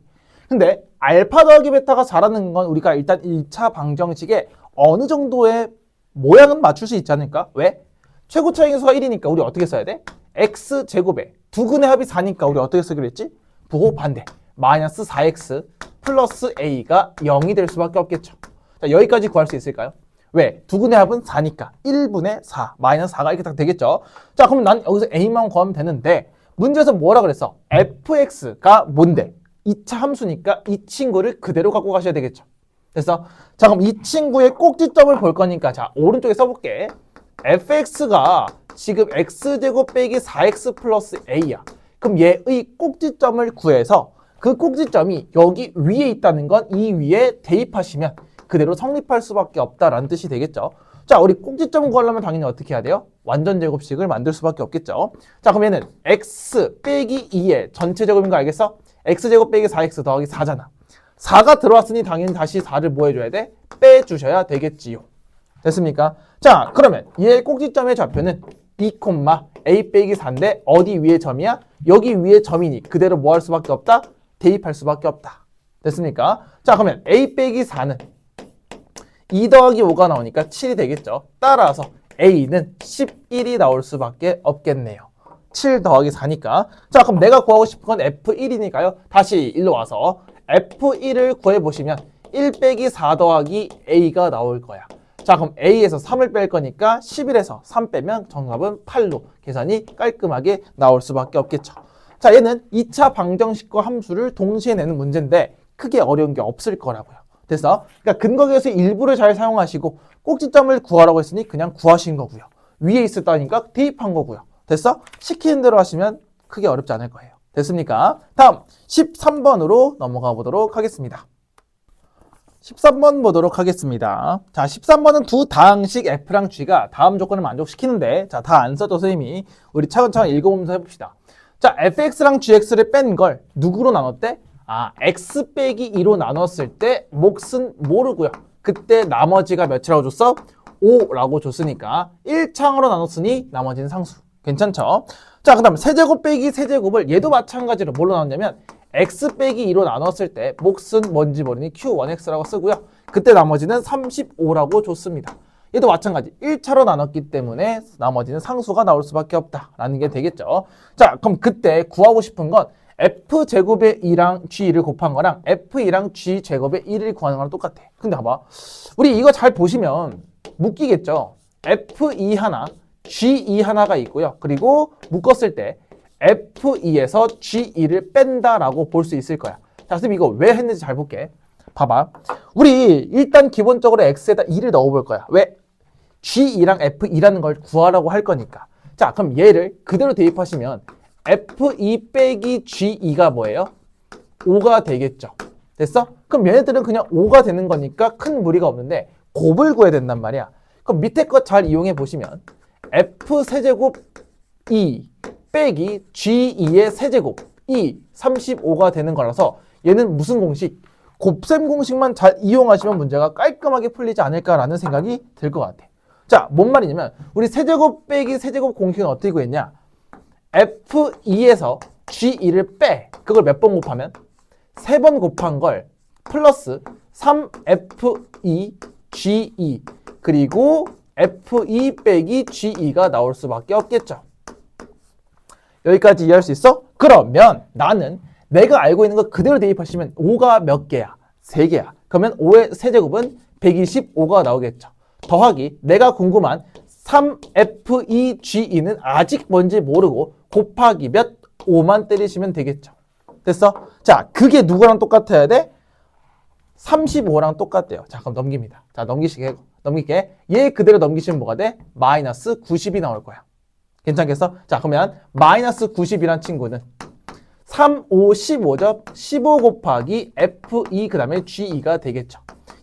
근데 알파 더하기 베타가 잘하는 건 우리가 일단 1차 방정식에 어느 정도의 모양은 맞출 수 있지 않을까? 왜? 최고 차이의 수가 1이니까 우리 어떻게 써야 돼? x제곱에 두 근의 합이 4니까 우리 어떻게 쓰기로 했지? 부호 반대. 마이너스 4x 플러스 a가 0이 될 수밖에 없겠죠. 자, 여기까지 구할 수 있을까요? 왜? 두 근의 합은 4니까 1분의 4 마이너스 4가 이렇게 딱 되겠죠. 자, 그럼 난 여기서 a만 구하면 되는데 문제에서 뭐라 그랬어? fx가 뭔데? 2차 함수니까 이 친구를 그대로 갖고 가셔야 되겠죠. 됐어? 자, 그럼 이 친구의 꼭지점을 볼 거니까 자, 오른쪽에 써볼게. fx가 지금 x제곱 빼기 4x 플러스 a야. 그럼 얘의 꼭지점을 구해서 그 꼭지점이 여기 위에 있다는 건 이 위에 대입하시면 그대로 성립할 수밖에 없다라는 뜻이 되겠죠. 자, 우리 꼭지점 구하려면 당연히 어떻게 해야 돼요? 완전 제곱식을 만들 수밖에 없겠죠. 자, 그럼 얘는 x 빼기 2의 전체 제곱인 거 알겠어? x제곱 빼기 4x 더하기 4잖아. 4가 들어왔으니 당연히 다시 4를 뭐 해줘야 돼? 빼주셔야 되겠지요. 됐습니까? 자, 그러면 얘의 꼭지점의 좌표는 b, a 빼기 4인데 어디 위에 점이야? 여기 위에 점이니 그대로 뭐 할 수밖에 없다? 대입할 수밖에 없다. 됐습니까? 자, 그러면 a 빼기 4는 2 더하기 5가 나오니까 7이 되겠죠. 따라서 a는 11이 나올 수밖에 없겠네요. 7 더하기 4니까. 자, 그럼 내가 구하고 싶은 건 F1이니까요. 다시 일로 와서 F1을 구해보시면 1 빼기 4 더하기 A가 나올 거야. 자, 그럼 A에서 3을 뺄 거니까 11에서 3 빼면 정답은 8로 계산이 깔끔하게 나올 수밖에 없겠죠. 자, 얘는 2차 방정식과 함수를 동시에 내는 문제인데 크게 어려운 게 없을 거라고요. 됐어? 그러니까 근거계에서 일부를 잘 사용하시고 꼭지점을 구하라고 했으니 그냥 구하신 거고요. 위에 있었다니까 대입한 거고요. 됐어? 시키는 대로 하시면 크게 어렵지 않을 거예요. 됐습니까? 다음 13번으로 넘어가 보도록 하겠습니다. 13번 보도록 하겠습니다. 자, 13번은 두 다항식 F랑 G가 다음 조건을 만족시키는데 자, 다 안 써도 선생님이 우리 차근차근 읽어보면서 해봅시다. 자, fx랑 gx를 뺀 걸 누구로 나눴대? 아, x 빼기 2로 나눴을 때 몫은 모르고요. 그때 나머지가 몇이라고 줬어? 5라고 줬으니까 1창으로 나눴으니 나머지는 상수. 괜찮죠? 자, 그 다음 세제곱 빼기 세제곱을 얘도 마찬가지로 뭘로 나눴냐면 x 빼기 2로 나눴을 때 몫은 뭔지 모르니 q1x라고 쓰고요. 그때 나머지는 35라고 줬습니다. 얘도 마찬가지 1차로 나눴기 때문에 나머지는 상수가 나올 수밖에 없다라는 게 되겠죠. 자, 그럼 그때 구하고 싶은 건 f제곱의 2랑 g2를 곱한 거랑 f2랑 g제곱의 1을 구하는 거랑 똑같아. 근데 봐봐. 우리 이거 잘 보시면 묶이겠죠. f2 하나, g2 하나가 있고요. 그리고 묶었을 때 f2에서 g2를 뺀다라고 볼 수 있을 거야. 자, 선생님 이거 왜 했는지 잘 볼게. 봐봐. 우리 일단 기본적으로 x에다 2를 넣어볼 거야. 왜? g2랑 f2라는 걸 구하라고 할 거니까. 자, 그럼 얘를 그대로 대입하시면 f2 빼기 g2가 뭐예요? 5가 되겠죠. 됐어? 그럼 얘네들은 그냥 5가 되는 거니까 큰 무리가 없는데 곱을 구해야 된단 말이야. 그럼 밑에 것 잘 이용해 보시면 f세제곱 2 빼기 g2의 세제곱 2, 35가 되는 거라서 얘는 무슨 공식? 곱셈 공식만 잘 이용하시면 문제가 깔끔하게 풀리지 않을까라는 생각이 들 것 같아. 자, 뭔 말이냐면 우리 세제곱 빼기 세제곱 공식은 어떻게 구했냐? f2에서 g2를 빼. 그걸 몇 번 곱하면? 3번 곱한 걸 플러스 3f2 g2 그리고 f2 빼기 g2가 나올 수밖에 없겠죠. 여기까지 이해할 수 있어? 그러면 나는 내가 알고 있는 거 그대로 대입하시면 5가 몇 개야? 3개야. 그러면 5의 세제곱은 125가 나오겠죠. 더하기 내가 궁금한 3f2g2는 아직 뭔지 모르고 곱하기 몇? 5만 때리시면 되겠죠. 됐어? 자, 그게 누구랑 똑같아야 돼? 35랑 똑같대요. 자, 그럼 넘깁니다. 자, 넘길게. 얘 그대로 넘기시면 뭐가 돼? 마이너스 90이 나올 거야. 괜찮겠어? 자, 그러면 마이너스 90이란 친구는 3, 5, 15죠? 15 곱하기 F2 그 다음에 G2가 되겠죠.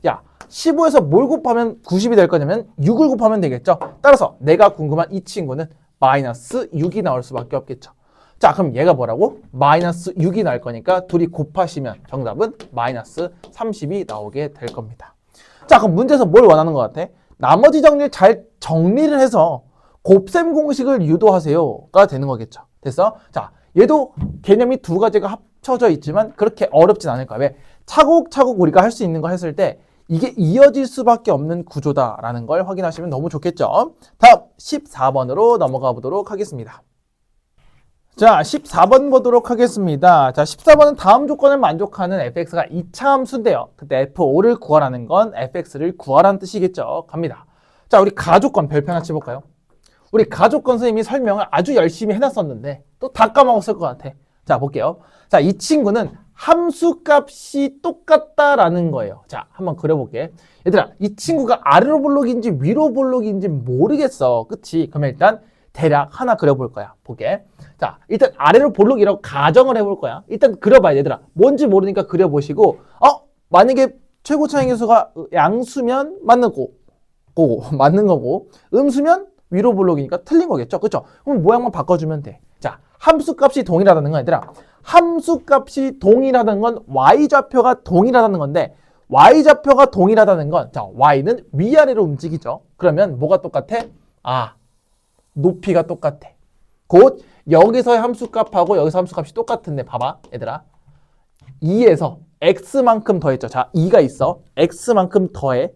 야, 15에서 뭘 곱하면 90이 될 거냐면 6을 곱하면 되겠죠. 따라서 내가 궁금한 이 친구는 마이너스 6이 나올 수밖에 없겠죠. 자, 그럼 얘가 뭐라고? 마이너스 6이 나올 거니까 둘이 곱하시면 정답은 마이너스 30이 나오게 될 겁니다. 자, 그럼 문제에서 뭘 원하는 것 같아? 나머지 정리를 잘 정리를 해서 곱셈 공식을 유도하세요가 되는 거겠죠. 됐어? 자, 얘도 개념이 두 가지가 합쳐져 있지만 그렇게 어렵진 않을 거야. 왜? 차곡차곡 우리가 할 수 있는 거 했을 때 이게 이어질 수밖에 없는 구조다라는 걸 확인하시면 너무 좋겠죠. 다음 14번으로 넘어가 보도록 하겠습니다. 자, 14번 보도록 하겠습니다. 자, 14번은 다음 조건을 만족하는 fx가 2차 함수인데요. 그때 f5를 구하라는 건 fx를 구하라는 뜻이겠죠. 갑니다. 자, 우리 가조건 별표 하나 쳐볼까요? 우리 가조건 선생님이 설명을 아주 열심히 해놨었는데 또 다 까먹었을 것 같아. 자, 볼게요. 자, 이 친구는 함수값이 똑같다라는 거예요. 자, 한번 그려볼게. 얘들아, 이 친구가 아래로 볼록인지 위로 볼록인지 모르겠어. 그치? 그러면 일단 대략 하나 그려볼 거야. 볼게. 자, 일단 아래로 볼록이라고 가정을 해볼 거야. 일단 그려봐야 얘들아. 뭔지 모르니까 그려보시고, 만약에 최고 차항계수가 양수면 맞는 맞는 거고, 음수면 위로 볼록이니까 틀린 거겠죠? 그쵸? 그럼 모양만 바꿔주면 돼. 자, 함수값이 동일하다는 건 얘들아, 함수값이 동일하다는 건 y좌표가 동일하다는 건데, y좌표가 동일하다는 건, 자, y는 위아래로 움직이죠. 그러면 뭐가 똑같아? 높이가 똑같아. 곧 여기서의 함수값하고 여기서 함수값이 똑같은데 봐봐 얘들아. 2에서 x만큼 더했죠. 자, 2가 있어. x만큼 더해.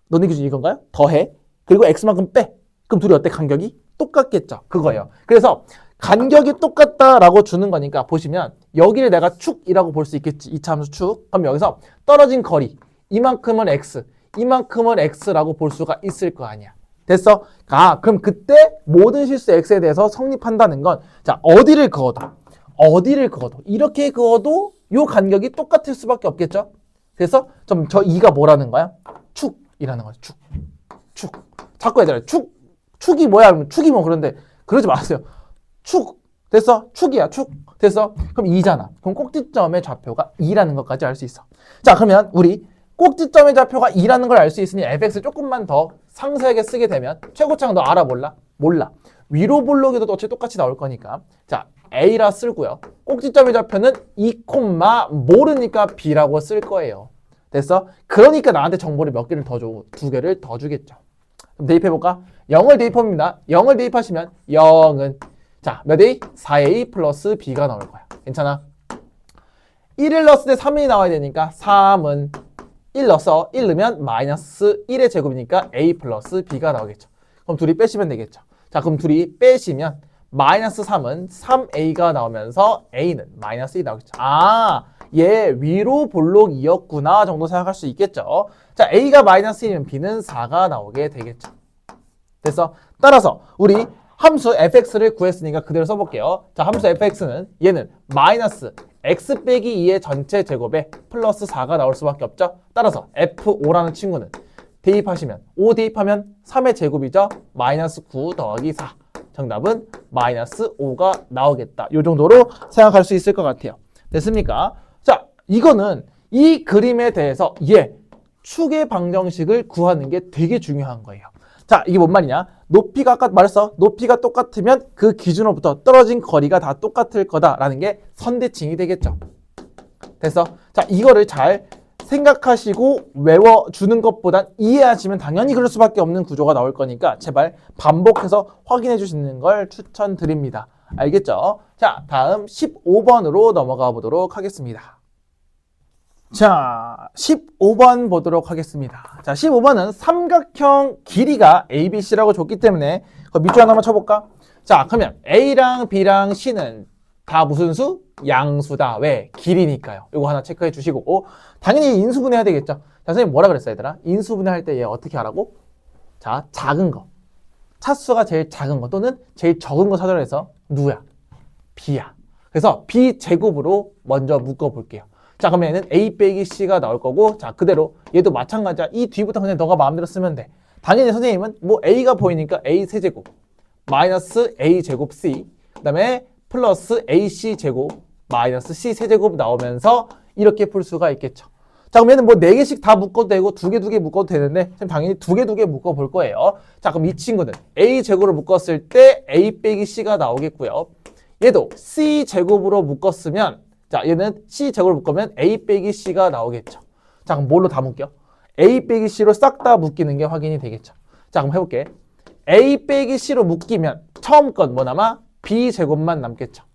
너네 기준 이건가요? 더해. 그리고 x만큼 빼. 그럼 둘이 어때? 간격이? 똑같겠죠. 그거예요. 그래서 간격이 똑같다라고 주는 거니까 보시면 여기를 내가 축이라고 볼 수 있겠지. 2차 함수 축. 그럼 여기서 떨어진 거리 이만큼은 x, 이만큼은 x라고 볼 수가 있을 거 아니야. 됐어? 그럼 그때 모든 실수 x에 대해서 성립한다는 건, 자, 어디를 그어도 이렇게 그어도 요 간격이 똑같을 수밖에 없겠죠? 그래서 좀 저 2가 뭐라는 거야? 축이라는 거죠. 축. 자꾸 얘들아, 축이 뭐야? 축이 뭐 그런데 그러지 마세요. 축. 됐어? 축이야, 축. 됐어? 그럼 2잖아. 그럼 꼭지점의 좌표가 2라는 것까지 알 수 있어. 자, 그러면 우리 꼭지점의 좌표가 2라는 걸 알 수 있으니 fx를 조금만 더 상세하게 쓰게 되면 최고차항 너 알아 몰라? 몰라. 위로 볼록에도 어차피 똑같이 나올 거니까. 자, a라 쓰고요. 꼭지점의 좌표는 2, 모르니까 b라고 쓸 거예요. 됐어? 그러니까 나한테 정보를 몇 개를 더 줘? 2개를 더 주겠죠. 그럼 대입해볼까? 0을 대입합니다. 0을 대입하시면 0은 자, 몇 a? 4a 플러스 b가 나올 거야. 괜찮아? 1을 넣었을 때 3이 나와야 되니까 3은 1 넣어서 1 넣으면 마이너스 1의 제곱이니까 a 플러스 b가 나오겠죠. 그럼 둘이 빼시면 되겠죠. 자, 그럼 둘이 빼시면 마이너스 3은 3a가 나오면서 a는 마이너스 1이 나오겠죠. 얘 위로 볼록이었구나 정도 생각할 수 있겠죠. 자, a가 마이너스 1이면 b는 4가 나오게 되겠죠. 됐어? 따라서 우리 함수 fx를 구했으니까 그대로 써볼게요. 자, 함수 fx는 얘는 마이너스 x 빼기 2의 전체 제곱에 플러스 4가 나올 수밖에 없죠. 따라서 f5라는 친구는 대입하시면 5 대입하면 3의 제곱이죠. 마이너스 9 더하기 4. 정답은 마이너스 5가 나오겠다. 이 정도로 생각할 수 있을 것 같아요. 됐습니까? 자, 이거는 이 그림에 대해서 축의 방정식을 구하는 게 되게 중요한 거예요. 자, 이게 뭔 말이냐? 높이가 아까 말했어. 높이가 똑같으면 그 기준으로부터 떨어진 거리가 다 똑같을 거다라는 게 선대칭이 되겠죠. 됐어? 자, 이거를 잘 생각하시고 외워주는 것보단 이해하시면 당연히 그럴 수밖에 없는 구조가 나올 거니까 제발 반복해서 확인해 주시는 걸 추천드립니다. 알겠죠? 자, 다음 15번으로 넘어가 보도록 하겠습니다. 자, 15번 보도록 하겠습니다. 자, 15번은 삼각형 길이가 ABC라고 줬기 때문에 그 밑줄 하나만 쳐볼까? 자, 그러면 A랑 B랑 C는 다 무슨 수? 양수다. 왜? 길이니까요. 이거 하나 체크해 주시고 당연히 인수분해해야 되겠죠. 자, 선생님 뭐라 그랬어요, 얘들아? 인수분해할 때 얘 어떻게 하라고? 자, 작은 거. 차수가 제일 작은 거 또는 제일 적은 거 사전을 해서 누구야? B야. 그래서 B 제곱으로 먼저 묶어볼게요. 자, 그러면 얘는 A 빼기 C가 나올 거고, 자, 그대로 얘도 마찬가지야. 이 뒤부터 그냥 너가 마음대로 쓰면 돼. 당연히 선생님은 뭐 A가 보이니까 A 세제곱 마이너스 A 제곱 C 그 다음에 플러스 AC 제곱 마이너스 C 세제곱 나오면서 이렇게 풀 수가 있겠죠. 자, 그럼 얘는 뭐 4개씩 다 묶어도 되고 2개 묶어도 되는데 당연히 2개 묶어 볼 거예요. 자, 그럼 이 친구는 A 제곱으로 묶었을 때 A 빼기 C가 나오겠고요. 얘도 C 제곱으로 묶었으면 자, 얘는 C 제곱으로 묶으면 A 빼기 C가 나오겠죠. 자, 그럼 뭘로 다 묶여? A 빼기 C로 싹 다 묶이는 게 확인이 되겠죠. 자, 그럼 해볼게. A 빼기 C로 묶이면 처음 건 뭐 남아? B 제곱만 남겠죠.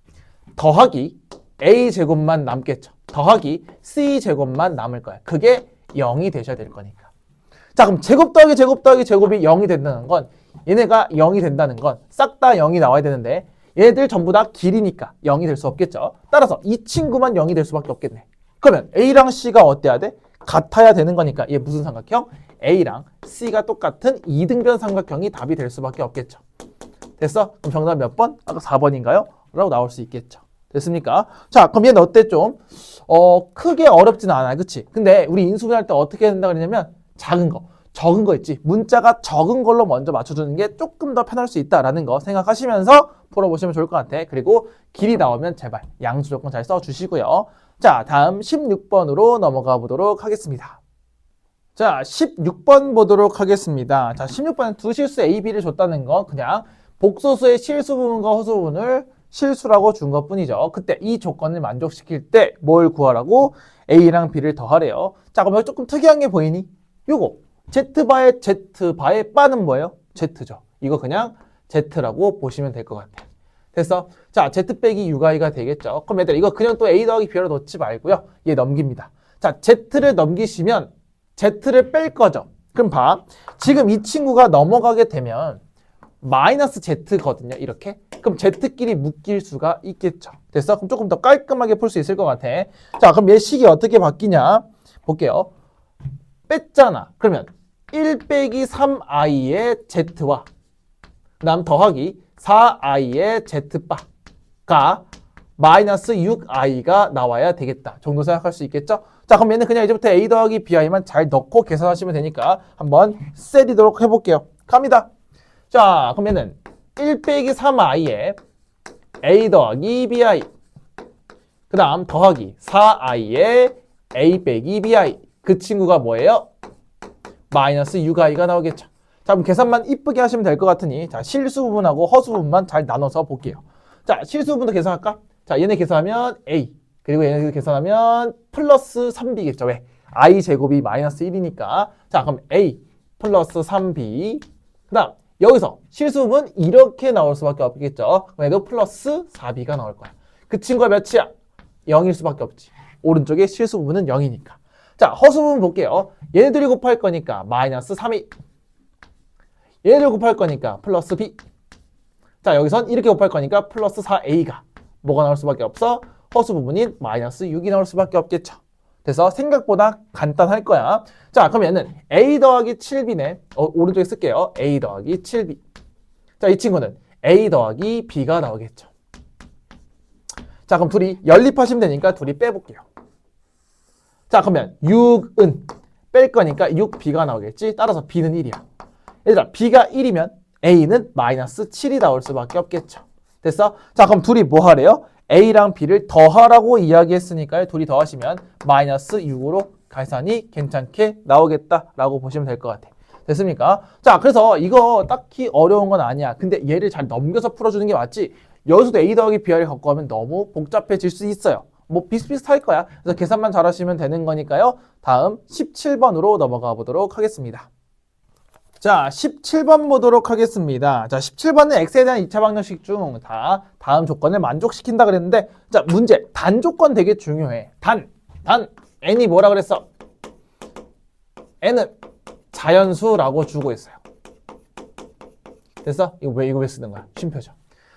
더하기 A 제곱만 남겠죠. 더하기 C 제곱만 남을 거야. 그게 0이 되셔야 될 거니까. 자, 그럼 제곱 더하기 제곱 더하기 제곱이 0이 된다는 건 얘네가 0이 된다는 건 싹 다 0이 나와야 되는데 얘들 전부 다 길이니까 0이 될 수 없겠죠. 따라서 이 친구만 0이 될 수밖에 없겠네. 그러면 A랑 C가 어때야 돼? 같아야 되는 거니까 얘 무슨 삼각형? A랑 C가 똑같은 이등변 삼각형이 답이 될 수밖에 없겠죠. 됐어? 그럼 정답 몇 번? 아까 4번인가요? 라고 나올 수 있겠죠. 됐습니까? 자, 그럼 얘는 어때 좀? 크게 어렵지는 않아. 그치? 근데 우리 인수분해할 때 어떻게 해야 된다 그러냐면 작은 거, 적은 거 있지? 문자가 적은 걸로 먼저 맞춰주는 게 조금 더 편할 수 있다라는 거 생각하시면서 풀어보시면 좋을 것 같아. 그리고 길이 나오면 제발 양수 조건 잘 써주시고요. 자, 다음 16번으로 넘어가 보도록 하겠습니다. 자, 16번 보도록 하겠습니다. 자, 16번은 두 실수 A, B를 줬다는 건 그냥 복소수의 실수 부분과 허수 부분을 실수라고 준 것뿐이죠. 그때 이 조건을 만족시킬 때 뭘 구하라고? A랑 B를 더하래요. 자, 그럼 여기 조금 특이한 게 보이니? 요거 Z바의 Z바의 바는 뭐예요? Z죠. 이거 그냥 Z라고 보시면 될 것 같아요. 됐어? 자, Z 빼기 6i가 되겠죠. 그럼 얘들아 이거 그냥 또 A 더하기 B로 넣지 말고요. 얘 넘깁니다. 자, Z를 넘기시면 Z를 뺄 거죠. 그럼 봐. 지금 이 친구가 넘어가게 되면 마이너스 Z거든요. 이렇게. 그럼 Z끼리 묶일 수가 있겠죠. 됐어? 그럼 조금 더 깔끔하게 풀 수 있을 것 같아. 자, 그럼 얘 식이 어떻게 바뀌냐? 볼게요. 뺐잖아. 그러면 1 빼기 3i의 Z와 그 다음 더하기 4i의 Z바가 마이너스 6i가 나와야 되겠다 정도 생각할 수 있겠죠? 자, 그럼 얘는 그냥 이제부터 a 더하기 bi만 잘 넣고 계산하시면 되니까 한번 세리도록 해볼게요. 갑니다. 자, 그럼 얘는 1 빼기 3i에 a 더하기 bi 그 다음 더하기 4i에 a 빼기 bi 그 친구가 뭐예요? 마이너스 6i가 나오겠죠. 자, 그럼 계산만 이쁘게 하시면 될 것 같으니 자, 실수 부분하고 허수 부분만 잘 나눠서 볼게요. 자, 실수 부분도 계산할까? 자, 얘네 계산하면 a 그리고 얘네 계산하면 플러스 3b겠죠. 왜? i 제곱이 마이너스 1이니까. 자, 그럼 a 플러스 3b 그 다음 여기서 실수 부분 이렇게 나올 수밖에 없겠죠. 그럼 얘도 플러스 4b가 나올 거야. 그 친구가 몇이야? 0일 수밖에 없지. 오른쪽에 실수 부분은 0이니까. 자, 허수 부분 볼게요. 얘네들이 곱할 거니까 마이너스 3이 얘네들 곱할 거니까 플러스 b 자, 여기선 이렇게 곱할 거니까 플러스 4a가 뭐가 나올 수밖에 없어? 허수 부분인 마이너스 6이 나올 수밖에 없겠죠. 그래서 생각보다 간단할 거야. 자, 그럼 얘는 a 더하기 7b네. 오른쪽에 쓸게요. a 더하기 7b. 자, 이 친구는 a 더하기 b가 나오겠죠. 자, 그럼 둘이 연립하시면 되니까 둘이 빼볼게요. 자, 그러면 6은 뺄 거니까 6b가 나오겠지. 따라서 b는 1이야. 얘들아, b가 1이면 a는 마이너스 7이 나올 수밖에 없겠죠. 됐어? 자, 그럼 둘이 뭐 하래요? a랑 b를 더하라고 이야기했으니까요. 둘이 더하시면 마이너스 6으로 계산이 괜찮게 나오겠다라고 보시면 될 것 같아. 됐습니까? 자, 그래서 이거 딱히 어려운 건 아니야. 근데 얘를 잘 넘겨서 풀어주는 게 맞지. 여기서도 a 더하기 b를 갖고 하면 너무 복잡해질 수 있어요. 뭐 비슷비슷할 거야. 그래서 계산만 잘하시면 되는 거니까요. 다음 17번으로 넘어가 보도록 하겠습니다. 자, 17번 보도록 하겠습니다. 자, 17번은 x에 대한 2차 방정식 중 다음 조건을 만족시킨다 그랬는데, 자, 문제. 단 조건 되게 중요해. n이 뭐라 그랬어? n은 자연수라고 주고 있어요. 됐어? 이거 왜 쓰는 거야? 쉼표죠.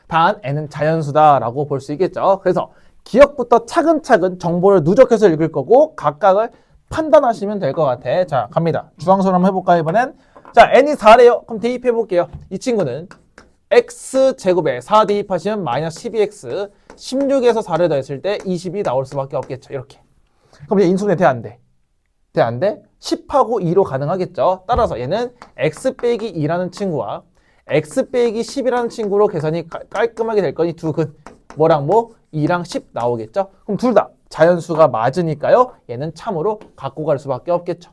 단 n은 자연수다라고 볼 수 있겠죠. 그래서 기억부터 차근차근 정보를 누적해서 읽을 거고 각각을 판단하시면 될 것 같아. 자, 갑니다. 주황선 한번 해볼까 이번엔? 자, n이 4래요. 그럼 대입해 볼게요. 이 친구는 x제곱에 4 대입하시면 마이너스 12x 16에서 4를 더했을 때 20이 나올 수밖에 없겠죠. 이렇게. 그럼 이제 인수분해 돼? 안 돼? 돼? 안 돼? 10하고 2로 가능하겠죠. 따라서 얘는 x 빼기 2라는 친구와 x 빼기 10이라는 친구로 계산이 깔끔하게 될 거니 두 근 뭐랑 뭐? 2랑 10 나오겠죠. 그럼 둘 다 자연수가 맞으니까요. 얘는 참으로 갖고 갈 수밖에 없겠죠.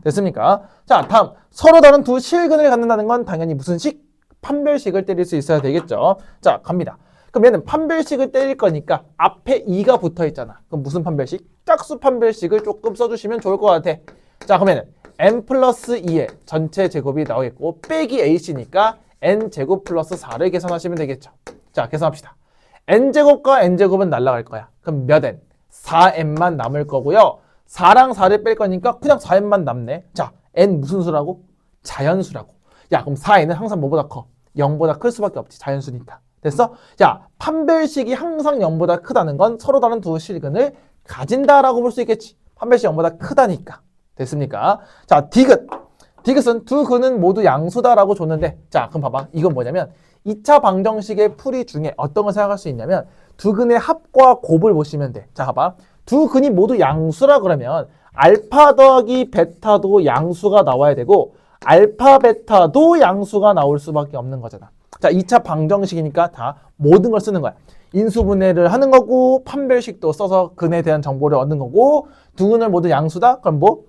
됐습니까? 자, 다음 서로 다른 두 실근을 갖는다는 건 당연히 무슨 식? 판별식을 때릴 수 있어야 되겠죠. 자, 갑니다. 그럼 얘는 판별식을 때릴 거니까 앞에 2가 붙어 있잖아. 그럼 무슨 판별식? 짝수 판별식을 조금 써주시면 좋을 것 같아. 자, 그러면은 n 플러스 2의 전체 제곱이 나오겠고 빼기 ac니까 n제곱 플러스 4를 계산하시면 되겠죠. 자, 계산합시다. n제곱과 n제곱은 날아갈 거야. 그럼 몇 n? 4n만 남을 거고요. 4랑 4를 뺄 거니까 그냥 4n만 남네. 자, n 무슨 수라고? 자연수라고. 야, 그럼 4n은 항상 뭐보다 커? 0보다 클 수밖에 없지. 자연수니까. 됐어? 자, 판별식이 항상 0보다 크다는 건 서로 다른 두 실근을 가진다라고 볼 수 있겠지. 판별식 0보다 크다니까. 됐습니까? 자, 디귿은 두 근은 모두 양수다라고 줬는데 자, 그럼 봐봐. 이건 뭐냐면 2차 방정식의 풀이 중에 어떤 걸 생각할 수 있냐면 두 근의 합과 곱을 보시면 돼. 자, 봐봐. 두 근이 모두 양수라 그러면 알파 더하기 베타도 양수가 나와야 되고 알파 베타도 양수가 나올 수밖에 없는 거잖아. 자, 2차 방정식이니까 다 모든 걸 쓰는 거야. 인수분해를 하는 거고 판별식도 써서 근에 대한 정보를 얻는 거고 두 근을 모두 양수다? 그럼 뭐?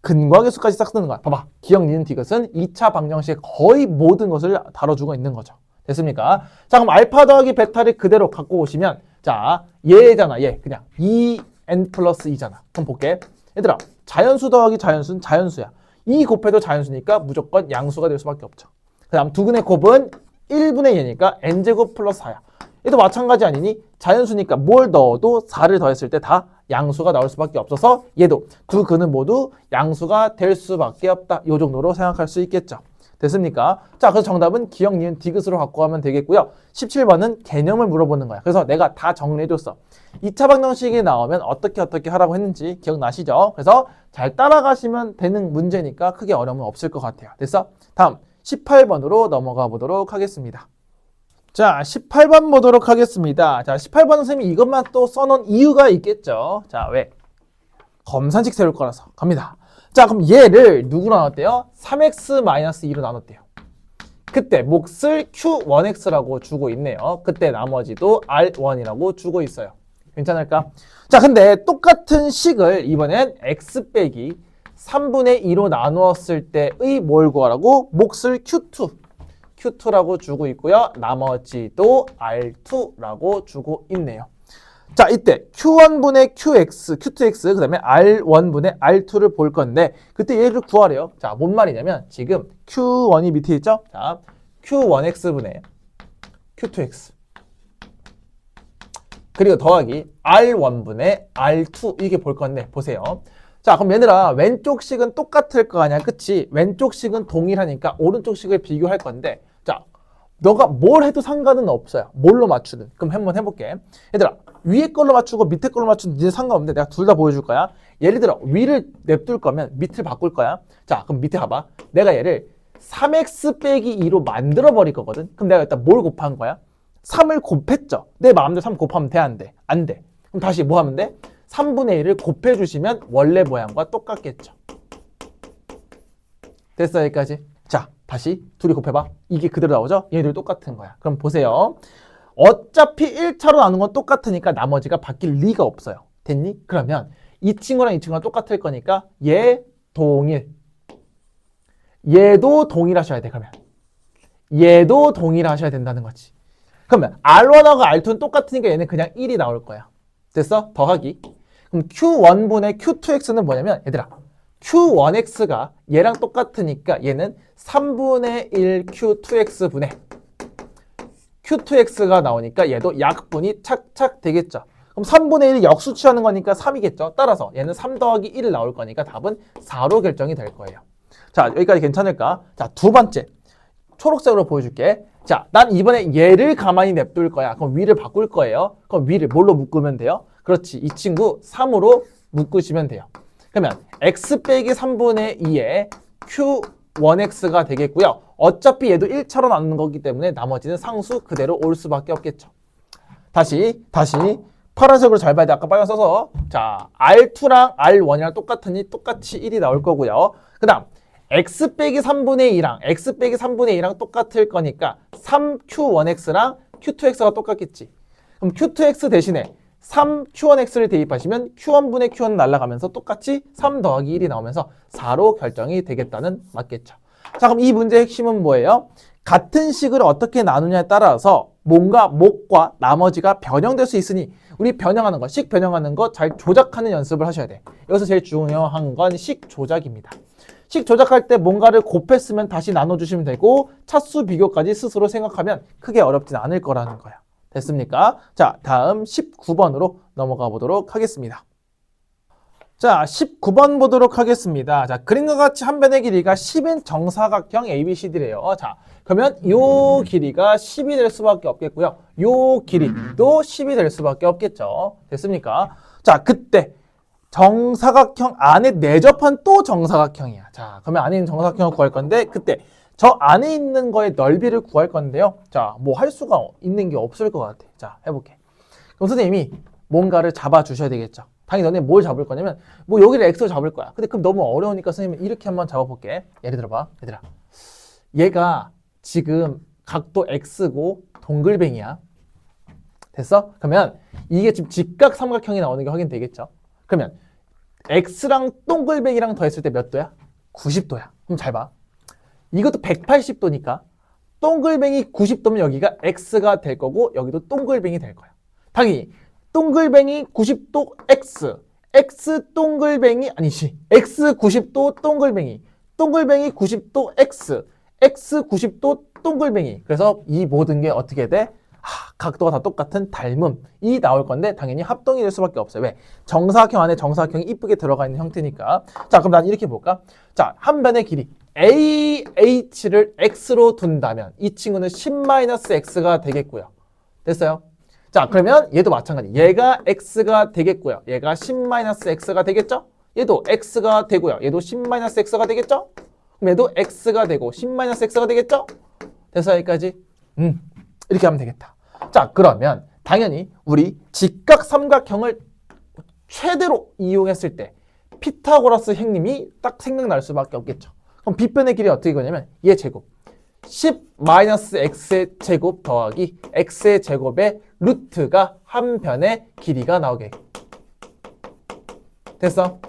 근과 계수까지 싹 쓰는 거야. 봐봐. 기억, 니은, 디귿은 2차 방정식의 거의 모든 것을 다뤄주고 있는 거죠. 됐습니까? 자, 그럼 알파 더하기 베타를 그대로 갖고 오시면 자, 얘잖아. 얘. 그냥 2n 플러스 2잖아. 그럼 볼게. 얘들아, 자연수 더하기 자연수는 자연수야. 2 곱해도 자연수니까 무조건 양수가 될 수밖에 없죠. 그 다음 두 근의 곱은 1분의 2니까 n제곱 플러스 4야. 얘도 마찬가지 아니니? 자연수니까 뭘 넣어도 4를 더했을 때 다 양수가 나올 수밖에 없어서 얘도 두 근은 모두 양수가 될 수밖에 없다. 이 정도로 생각할 수 있겠죠. 됐습니까? 자, 그래서 정답은 기억, 니은, 디귿으로 갖고 가면 되겠고요. 17번은 개념을 물어보는 거야. 그래서 내가 다 정리해줬어. 2차 방정식이 나오면 어떻게 하라고 했는지 기억나시죠? 그래서 잘 따라가시면 되는 문제니까 크게 어려움은 없을 것 같아요. 됐어? 다음 18번으로 넘어가 보도록 하겠습니다. 자, 18번 보도록 하겠습니다. 자, 18번 선생님이 이것만 또 써놓은 이유가 있겠죠. 자, 왜? 검산식 세울 거라서 갑니다. 자, 그럼 얘를 누구로 나눴대요? 3x-2로 나눴대요. 그때 몫을 q1x라고 주고 있네요. 그때 나머지도 r1이라고 주고 있어요. 괜찮을까? 자, 근데 똑같은 식을 이번엔 x 빼기 3분의 2로 나누었을 때의 뭘 구하라고? 몫을 q2라고 주고 있고요. 나머지도 r2라고 주고 있네요. 자, 이때 q1분의 qx, q2x, 그 다음에 r1분의 r2를 볼 건데 그때 얘를 구하래요. 자, 뭔 말이냐면 지금 q1이 밑에 있죠? 자, q1x분의 q2x 그리고 더하기 r1분의 r2 이게 볼 건데 보세요. 자, 그럼 얘들아 왼쪽 식은 똑같을 거 아니야, 그치? 왼쪽 식은 동일하니까 오른쪽 식을 비교할 건데 자, 너가 뭘 해도 상관은 없어요. 뭘로 맞추든. 그럼 한번 해볼게. 얘들아 위에 걸로 맞추고 밑에 걸로 맞추든 이제 상관없는데 내가 둘 다 보여줄 거야. 예를 들어 위를 냅둘 거면 밑을 바꿀 거야. 자, 그럼 밑에 봐봐. 내가 얘를 3x 빼기 2로 만들어 버릴 거거든. 그럼 내가 일단 뭘 곱한 거야? 3을 곱했죠. 내 마음대로 3 곱하면 돼, 안 돼? 안 돼. 그럼 다시 뭐 하면 돼? 3분의 1을 곱해주시면 원래 모양과 똑같겠죠. 됐어, 여기까지. 자, 다시 둘이 곱해봐. 이게 그대로 나오죠? 얘들 똑같은 거야. 그럼 보세요. 어차피 1차로 나눈 건 똑같으니까 나머지가 바뀔 리가 없어요. 됐니? 그러면 이 친구랑 이 친구랑 똑같을 거니까 얘 동일. 얘도 동일하셔야 돼, 그러면. 얘도 동일하셔야 된다는 거지. 그러면 R1하고 R2는 똑같으니까 얘는 그냥 1이 나올 거야. 됐어? 더하기. 그럼 Q1분의 Q2X는 뭐냐면 얘들아 Q1X가 얘랑 똑같으니까 얘는 3분의 1 Q2X분의 Q2X가 나오니까 얘도 약분이 착착 되겠죠. 그럼 3분의 1이 역수치하는 거니까 3이겠죠. 따라서 얘는 3 더하기 1을 나올 거니까 답은 4로 결정이 될 거예요. 자, 여기까지 괜찮을까? 자, 두 번째. 초록색으로 보여줄게. 자, 난 이번에 얘를 가만히 냅둘 거야. 그럼 위를 바꿀 거예요. 그럼 위를 뭘로 묶으면 돼요? 그렇지. 이 친구 3으로 묶으시면 돼요. 그러면 x 빼기 3분의 2에 q1x가 되겠고요. 어차피 얘도 1차로 나누는 거기 때문에 나머지는 상수 그대로 올 수밖에 없겠죠. 다시 파란색으로 잘 봐야 돼. 아까 빨간 써서 자, R2랑 R1이랑 똑같으니 똑같이 1이 나올 거고요. 그 다음 x 빼기 3분의 2랑 x 빼기 3분의 2랑 똑같을 거니까 3q1x랑 q2x가 똑같겠지. 그럼 q2x 대신에 3q1x를 대입하시면 q1분의 q1 날아가면서 똑같이 3 더하기 1이 나오면서 4로 결정이 되겠다는 맞겠죠. 자, 그럼 이 문제의 핵심은 뭐예요? 같은 식을 어떻게 나누냐에 따라서 뭔가 목과 나머지가 변형될 수 있으니 우리 변형하는 거, 식 변형하는 거 잘 조작하는 연습을 하셔야 돼. 여기서 제일 중요한 건 식 조작입니다. 식 조작할 때 뭔가를 곱했으면 다시 나눠주시면 되고 차수 비교까지 스스로 생각하면 크게 어렵진 않을 거라는 거야. 됐습니까? 자, 다음 19번으로 넘어가 보도록 하겠습니다. 자, 19번 보도록 하겠습니다. 자, 그림과 같이 한 변의 길이가 10인 정사각형 ABCD래요. 자, 그러면 요 길이가 10이 될 수밖에 없겠고요. 요 길이도 10이 될 수밖에 없겠죠. 됐습니까? 자, 그때 정사각형 안에 내접한 또 정사각형이야. 자, 그러면 안에 있는 정사각형을 구할 건데 그때 저 안에 있는 거의 넓이를 구할 건데요. 자, 뭐 할 수가 있는 게 없을 것 같아. 자, 해볼게. 그럼 선생님이 뭔가를 잡아주셔야 되겠죠. 당연히 너네 뭘 잡을 거냐면 뭐 여기를 x로 잡을 거야. 근데 그럼 너무 어려우니까 선생님이 이렇게 한번 잡아볼게. 예를 들어봐. 얘들아. 얘가 지금 각도 x고 동글뱅이야. 됐어? 그러면 이게 지금 직각 삼각형이 나오는 게 확인되겠죠? 그러면 x랑 동글뱅이랑 더했을 때 몇 도야? 90도야. 그럼 잘 봐. 이것도 180도니까 동글뱅이 90도면 여기가 x가 될 거고 여기도 동글뱅이 될 거야. 당연히 동글뱅이 90도 x, x 동글뱅이 아니지 x 90도 동글뱅이, 동글뱅이 90도 x, x 90도 동글뱅이. 그래서 이 모든 게 어떻게 돼? 각도가 다 똑같은 닮음이 나올 건데 당연히 합동이 될 수밖에 없어요. 왜? 정사각형 안에 정사각형이 이쁘게 들어가 있는 형태니까. 자, 그럼 난 이렇게 볼까? 자, 한 변의 길이 AH를 x로 둔다면 이 친구는 10-x가 되겠고요. 됐어요? 자, 그러면 얘도 마찬가지. 얘가 x가 되겠고요. 얘가 10-x가 되겠죠? 얘도 x가 되고요. 얘도 10-x가 되겠죠? 그럼 얘도 x가 되고 10-x가 되겠죠? 됐어, 여기까지? 이렇게 하면 되겠다. 자, 그러면 당연히 우리 직각 삼각형을 최대로 이용했을 때 피타고라스 형님이 딱 생각날 수밖에 없겠죠. 그럼 빗변의 길이 어떻게 되냐면 얘 제곱 10-x의 제곱 더하기 x의 제곱의 루트가 한 변의 길이가 나오게 됐어?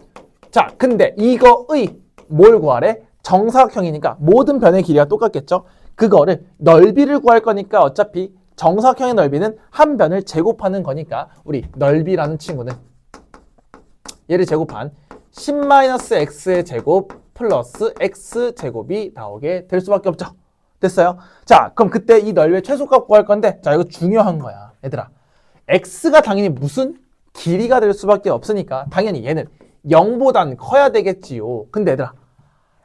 자, 근데 이거의 뭘 구하래? 정사각형이니까 모든 변의 길이가 똑같겠죠? 그거를 넓이를 구할 거니까 어차피 정사각형의 넓이는 한 변을 제곱하는 거니까 우리 넓이라는 친구는 얘를 제곱한 10-x의 제곱 플러스 x제곱이 나오게 될 수밖에 없죠. 됐어요? 자, 그럼 그때 이 넓이의 최소값 구할 건데 자, 이거 중요한 거야. 얘들아. x가 당연히 무슨 길이가 될 수밖에 없으니까 당연히 얘는 0보단 커야 되겠지요. 근데 얘들아.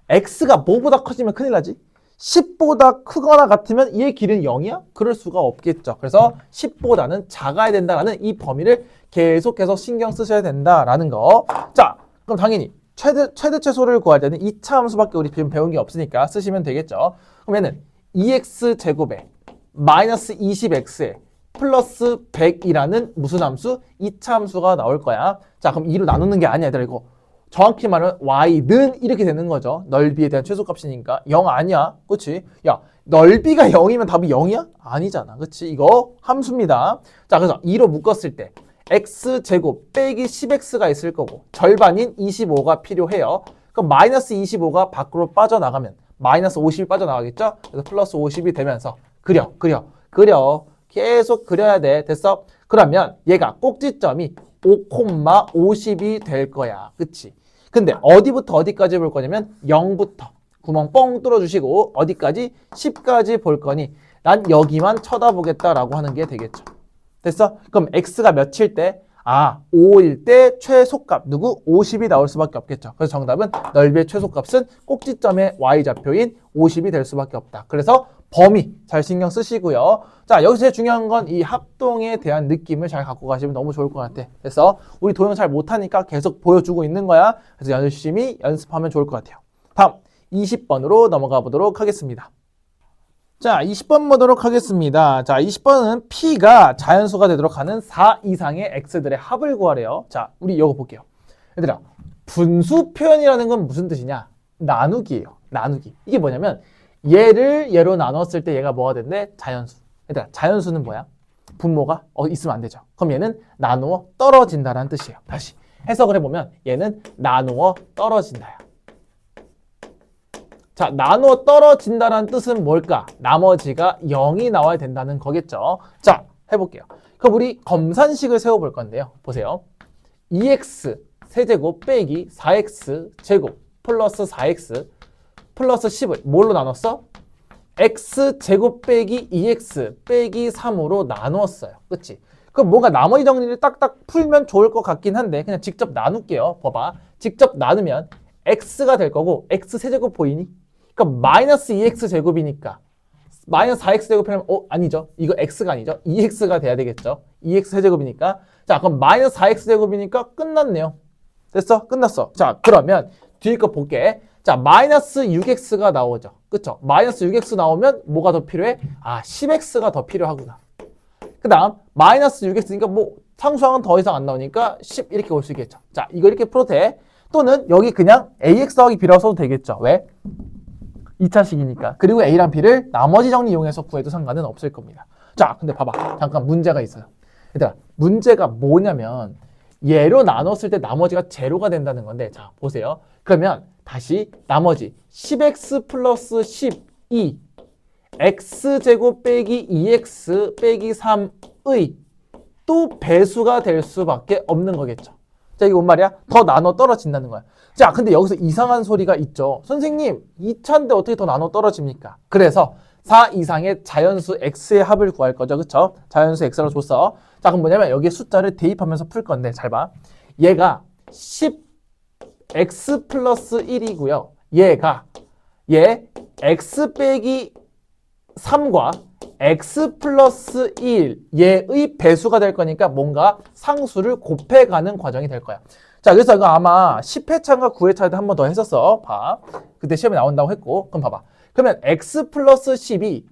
x가 뭐보다 커지면 큰일 나지? 10보다 크거나 같으면 얘의 길이는 0이야? 그럴 수가 없겠죠. 그래서 10보다는 작아야 된다라는 이 범위를 계속해서 신경 쓰셔야 된다라는 거. 자, 그럼 당연히 최대 최소를 구할 때는 2차 함수밖에 우리 지금 배운 게 없으니까 쓰시면 되겠죠. 그럼 얘는 2x제곱에 마이너스 20x에 플러스 100이라는 무슨 함수? 2차 함수가 나올 거야. 자, 그럼 2로 나누는 게 아니야. 얘들아, 이거. 정확히 말하면 y는 이렇게 되는 거죠. 넓이에 대한 최소값이니까 0 아니야. 그치? 야, 넓이가 0이면 답이 0이야? 아니잖아. 그치? 이거 함수입니다. 자, 그래서 2로 묶었을 때 x제곱 빼기 10x가 있을 거고 절반인 25가 필요해요. 그럼 마이너스 25가 밖으로 빠져나가면 마이너스 50이 빠져나가겠죠? 그래서 플러스 50이 되면서 그려. 계속 그려야 돼. 됐어? 그러면 얘가 꼭지점이 5,50이 될 거야. 그치? 근데 어디부터 어디까지 볼 거냐면 0부터 구멍 뻥 뚫어주시고 어디까지? 10까지 볼 거니 난 여기만 쳐다보겠다라고 하는 게 되겠죠. 됐어? 그럼 x가 몇일 때? 5일 때 최소값 누구? 50이 나올 수밖에 없겠죠. 그래서 정답은 넓이의 최소값은 꼭지점의 y좌표인 50이 될 수밖에 없다. 그래서 범위 잘 신경 쓰시고요. 자, 여기서 제일 중요한 건 이 합동에 대한 느낌을 잘 갖고 가시면 너무 좋을 것 같아. 그래서 우리 도형 잘 못하니까 계속 보여주고 있는 거야. 그래서 열심히 연습하면 좋을 것 같아요. 다음 20번으로 넘어가 보도록 하겠습니다. 자, 20번 보도록 하겠습니다. 자, 20번은 P가 자연수가 되도록 하는 4 이상의 X들의 합을 구하래요. 자, 우리 이거 볼게요. 얘들아, 분수 표현이라는 건 무슨 뜻이냐? 나누기예요. 나누기. 이게 뭐냐면 얘를 얘로 나눴을 때 얘가 뭐가 된대? 자연수. 얘들아, 자연수는 뭐야? 분모가 있으면 안 되죠. 그럼 얘는 나누어 떨어진다라는 뜻이에요. 다시 해석을 해보면 얘는 나누어 떨어진다야. 자, 나누어 떨어진다는 뜻은 뭘까? 나머지가 0이 나와야 된다는 거겠죠. 자, 해볼게요. 그럼 우리 검산식을 세워볼 건데요. 보세요. 2x 세제곱 빼기 4x 제곱 플러스 4x 플러스 10을 뭘로 나눴어? x 제곱 빼기 2x 빼기 3으로 나누었어요. 그치? 그럼 뭔가 나머지 정리를 딱딱 풀면 좋을 것 같긴 한데 그냥 직접 나눌게요. 봐봐. 직접 나누면 x가 될 거고 x 세제곱 보이니? 그럼 마이너스 2x 제곱이니까 마이너스 4x 제곱이면 아니죠. 이거 x가 아니죠. 2x가 돼야 되겠죠. 2x 세제곱이니까. 자, 그럼 마이너스 4x 제곱이니까 끝났네요. 됐어? 끝났어. 자, 그러면 뒤에 거 볼게. 자, 마이너스 6x가 나오죠. 그쵸? 마이너스 6x 나오면 뭐가 더 필요해? 아, 10x가 더 필요하구나. 그 다음 마이너스 6x니까 뭐 상수항은 더 이상 안 나오니까 10 이렇게 올 수 있겠죠. 자, 이거 이렇게 풀어도 돼. 또는 여기 그냥 ax 더하기 b라고 써도 되겠죠. 왜? 2차식이니까. 그리고 a랑 b를 나머지 정리 이용해서 구해도 상관은 없을 겁니다. 자, 근데 봐봐. 잠깐 문제가 있어요. 얘들아, 문제가 뭐냐면 얘로 나눴을 때 나머지가 제로가 된다는 건데, 자, 보세요. 그러면 다시 나머지 10x 플러스 12 x제곱 빼기 2x 빼기 3의 또 배수가 될 수밖에 없는 거겠죠. 자, 이게 뭔 말이야? 더 나눠 떨어진다는 거야. 자, 근데 여기서 이상한 소리가 있죠. 선생님, 2차인데 어떻게 더 나눠 떨어집니까? 그래서 4 이상의 자연수 x의 합을 구할 거죠. 그쵸? 자연수 x라고 줬어. 자, 그럼 뭐냐면 여기에 숫자를 대입하면서 풀 건데, 잘 봐. 얘가 10x 플러스 1이고요. 얘 x 빼기 3과 x 플러스 1 얘의 배수가 될 거니까 뭔가 상수를 곱해가는 과정이 될 거야. 자, 그래서 이거 아마 10회차인가 9회차 때 한 번 더 했었어. 봐. 그때 시험에 나온다고 했고. 그럼 봐봐. 그러면 x 플러스 10이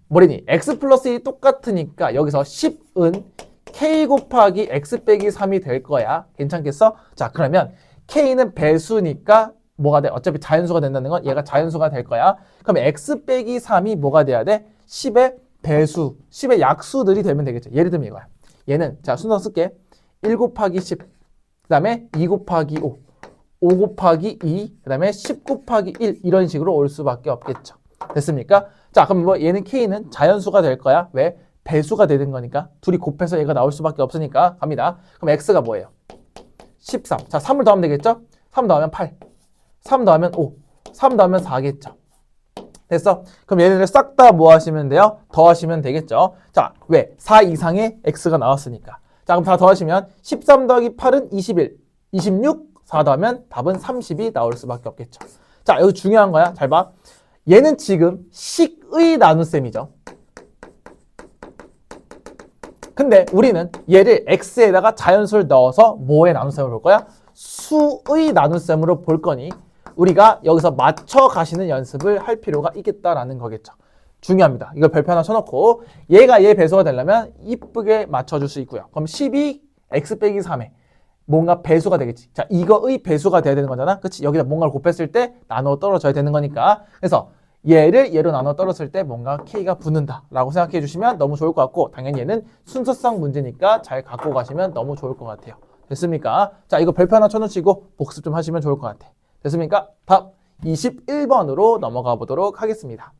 뭐래니? x 플러스 1이 똑같으니까 여기서 10은 k 곱하기 x 빼기 3이 될 거야. 괜찮겠어? 자, 그러면 k는 배수니까 뭐가 돼? 어차피 자연수가 된다는 건 얘가 자연수가 될 거야. 그럼 x 빼기 3이 뭐가 돼야 돼? 10의 배수, 10의 약수들이 되면 되겠죠. 예를 들면 이거야. 얘는 자, 순서 쓸게. 1 곱하기 10, 그 다음에 2 곱하기 5, 5 곱하기 2, 그 다음에 10 곱하기 1 이런 식으로 올 수밖에 없겠죠. 됐습니까? 자, 그럼 뭐 얘는 k는 자연수가 될 거야. 왜? 배수가 되는 거니까. 둘이 곱해서 얘가 나올 수밖에 없으니까 갑니다. 그럼 x가 뭐예요? 13. 자, 3을 더하면 되겠죠? 3 더하면 8. 3 더하면 5. 3 더하면 4겠죠. 됐어? 그럼 얘네들 싹 다 뭐 하시면 돼요? 더하시면 되겠죠? 자, 왜? 4 이상의 x가 나왔으니까. 자, 그럼 다 더하시면 13 더하기 8은 21, 26, 4 더하면 답은 30이 나올 수밖에 없겠죠. 자, 여기 중요한 거야. 잘 봐. 얘는 지금 식의 나눗셈이죠. 근데 우리는 얘를 x에다가 자연수를 넣어서 뭐의 나눗셈을 볼 거야? 수의 나눗셈으로 볼 거니 우리가 여기서 맞춰 가시는 연습을 할 필요가 있겠다라는 거겠죠. 중요합니다. 이걸 별표 하나 쳐놓고 얘가 얘 배수가 되려면 이쁘게 맞춰줄 수 있고요. 그럼 12 x 빼기 3에 뭔가 배수가 되겠지. 자, 이거의 배수가 돼야 되는 거잖아. 그치? 여기다 뭔가를 곱했을 때 나눠 떨어져야 되는 거니까. 그래서 얘를 얘로 나눠 떨어졌을 때 뭔가 k가 붙는다 라고 생각해 주시면 너무 좋을 것 같고, 당연히 얘는 순서상 문제니까 잘 갖고 가시면 너무 좋을 것 같아요. 됐습니까? 자, 이거 별표 하나 쳐놓으시고 복습 좀 하시면 좋을 것 같아. 됐습니까? 답 21번으로 넘어가 보도록 하겠습니다.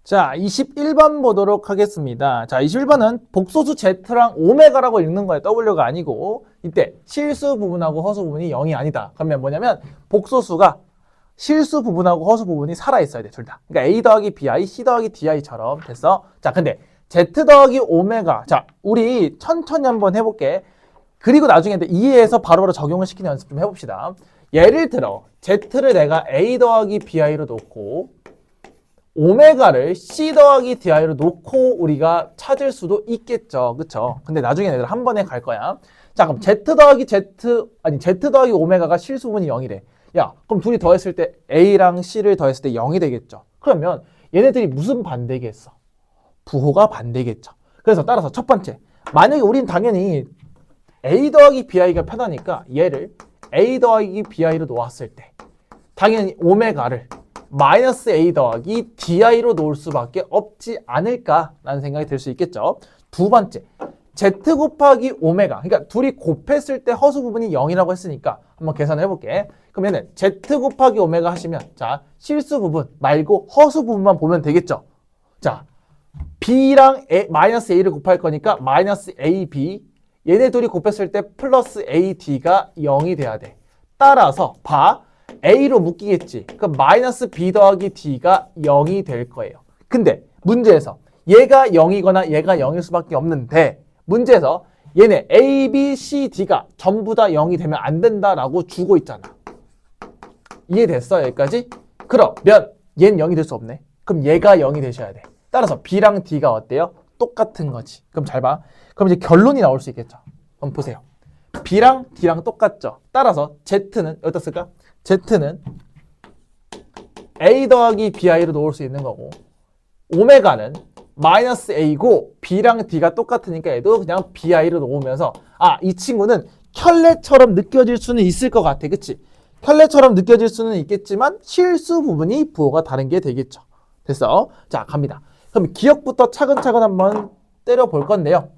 자, 21번 보도록 하겠습니다. 자, 21번은 복소수 Z랑 오메가라고 읽는 거예요. W가 아니고. 이때 실수 부분하고 허수 부분이 0이 아니다. 그러면 뭐냐면 복소수가 실수 부분하고 허수 부분이 살아있어야 돼, 둘 다. 그러니까 A 더하기 BI, C 더하기 DI처럼 됐어? 자, 근데 Z 더하기 오메가. 자, 우리 천천히 한번 해볼게. 그리고 나중에 이해해서 바로바로 적용을 시키는 연습 좀 해봅시다. 예를 들어 Z를 내가 A 더하기 BI로 놓고 오메가를 C 더하기 DI로 놓고 우리가 찾을 수도 있겠죠. 그쵸? 근데 나중에 얘들 한 번에 갈 거야. 자, 그럼 Z 더하기 오메가가 실수 부분이 0이래. 야, 그럼 둘이 더했을 때 A랑 C를 더했을 때 0이 되겠죠. 그러면 얘네들이 무슨 반대겠어? 부호가 반대겠죠. 그래서 따라서 첫 번째, 만약에 우린 당연히 A 더하기 BI가 편하니까 얘를 A 더하기 BI로 놓았을 때 당연히 오메가를 마이너스 A 더하기 DI로 놓을 수밖에 없지 않을까라는 생각이 들 수 있겠죠. 두 번째, Z 곱하기 오메가. 그러니까 둘이 곱했을 때 허수 부분이 0이라고 했으니까 한번 계산을 해볼게. 그러면은 Z 곱하기 오메가 하시면 자, 실수 부분 말고 허수 부분만 보면 되겠죠. 자, B랑 마이너스 A를 곱할 거니까 마이너스 AB. 얘네 둘이 곱했을 때 플러스 AD가 0이 돼야 돼. 따라서 봐. A로 묶이겠지. 그럼 마이너스 B 더하기 D가 0이 될 거예요. 근데 문제에서 얘가 0이거나 얘가 0일 수밖에 없는데 문제에서 얘네 A, B, C, D가 전부 다 0이 되면 안 된다라고 주고 있잖아. 이해됐어? 여기까지? 그러면 얘는 0이 될 수 없네. 그럼 얘가 0이 되셔야 돼. 따라서 B랑 D가 어때요? 똑같은 거지. 그럼 잘 봐. 그럼 이제 결론이 나올 수 있겠죠. 그럼 보세요. B랑 D랑 똑같죠. 따라서 Z는 어디다 쓸까? Z는 a 더하기 bi로 놓을 수 있는 거고 오메가는 마이너스 a고 b랑 d가 똑같으니까 얘도 그냥 bi로 놓으면서 이 친구는 켤레처럼 느껴질 수는 있을 것 같아. 그치? 켤레처럼 느껴질 수는 있겠지만 실수 부분이 부호가 다른 게 되겠죠. 됐어? 자, 갑니다. 그럼 기억부터 차근차근 한번 때려볼 건데요.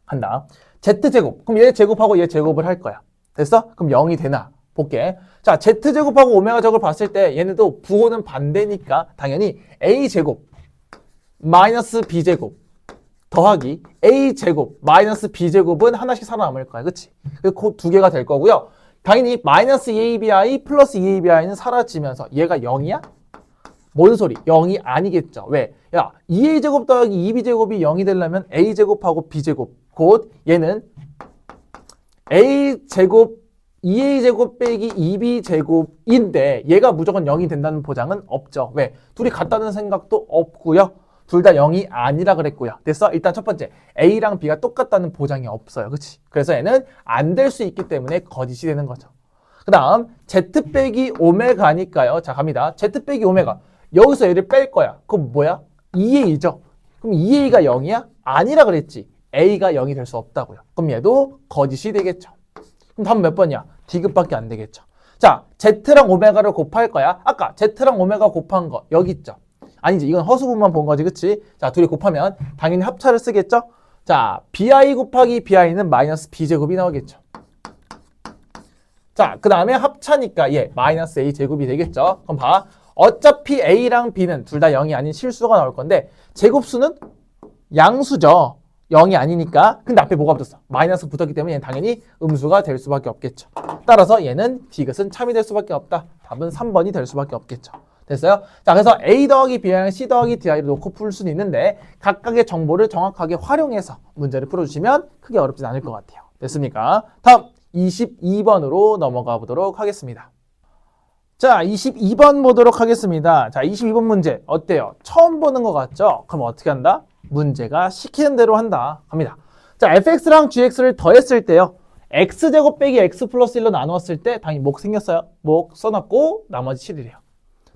간다. z제곱. 그럼 얘 제곱하고 얘 제곱을 할 거야. 됐어? 그럼 0이 되나? 볼게. 자, z제곱하고 오메가 제곱을 봤을 때 얘네도 부호는 반대니까 당연히 a제곱 마이너스 b제곱 더하기 a제곱 마이너스 b제곱은 하나씩 살아남을 거야. 그치? 그 두 개가 될 거고요. 당연히 마이너스 2abi 플러스 2abi는 사라지면서 얘가 0이야? 뭔 소리? 0이 아니겠죠. 왜? 야, 2a제곱 더하기 2b제곱이 0이 되려면 a제곱하고 b제곱 곧 얘는 a제곱 2a제곱 빼기 2b제곱인데 얘가 무조건 0이 된다는 보장은 없죠. 왜? 둘이 같다는 생각도 없고요. 둘 다 0이 아니라 그랬고요. 됐어? 일단 첫 번째, A랑 B가 똑같다는 보장이 없어요. 그치? 그래서 얘는 안 될 수 있기 때문에 거짓이 되는 거죠. 그 다음, Z 빼기 오메가니까요. 자, 갑니다. Z 빼기 오메가. 여기서 얘를 뺄 거야. 그럼 뭐야? 2A죠. 그럼 2A가 0이야? 아니라 그랬지. A가 0이 될 수 없다고요. 그럼 얘도 거짓이 되겠죠. 그럼 답은 몇 번이야? D급밖에 안 되겠죠. 자, Z랑 오메가를 곱할 거야. 아까 Z랑 오메가 곱한 거 여기 있죠. 아니지, 이건 허수분만 본 거지, 그치? 자, 둘이 곱하면 당연히 합차를 쓰겠죠? 자, bi 곱하기 bi는 마이너스 b제곱이 나오겠죠. 자, 그 다음에 합차니까 얘 마이너스 a제곱이 되겠죠. 그럼 봐. 어차피 a랑 b는 둘 다 0이 아닌 실수가 나올 건데 제곱수는 양수죠. 0이 아니니까. 근데 앞에 뭐가 붙었어? 마이너스 붙었기 때문에 얘는 당연히 음수가 될 수밖에 없겠죠. 따라서 얘는 디귿은 참이 될 수밖에 없다. 답은 3번이 될 수밖에 없겠죠. 됐어요? 자, 그래서 A 더하기 B랑 C 더하기 Di를 놓고 풀 수는 있는데 각각의 정보를 정확하게 활용해서 문제를 풀어주시면 크게 어렵진 않을 것 같아요. 됐습니까? 다음 22번으로 넘어가 보도록 하겠습니다. 자, 22번 보도록 하겠습니다. 자, 22번 문제 어때요? 처음 보는 것 같죠? 그럼 어떻게 한다? 문제가 시키는 대로 한다. 갑니다. 자, fx랑 gx를 더했을 때요. x제곱 빼기 x 플러스 1로 나누었을 때 당연히 목 생겼어요. 목 써놨고 나머지 7이래요.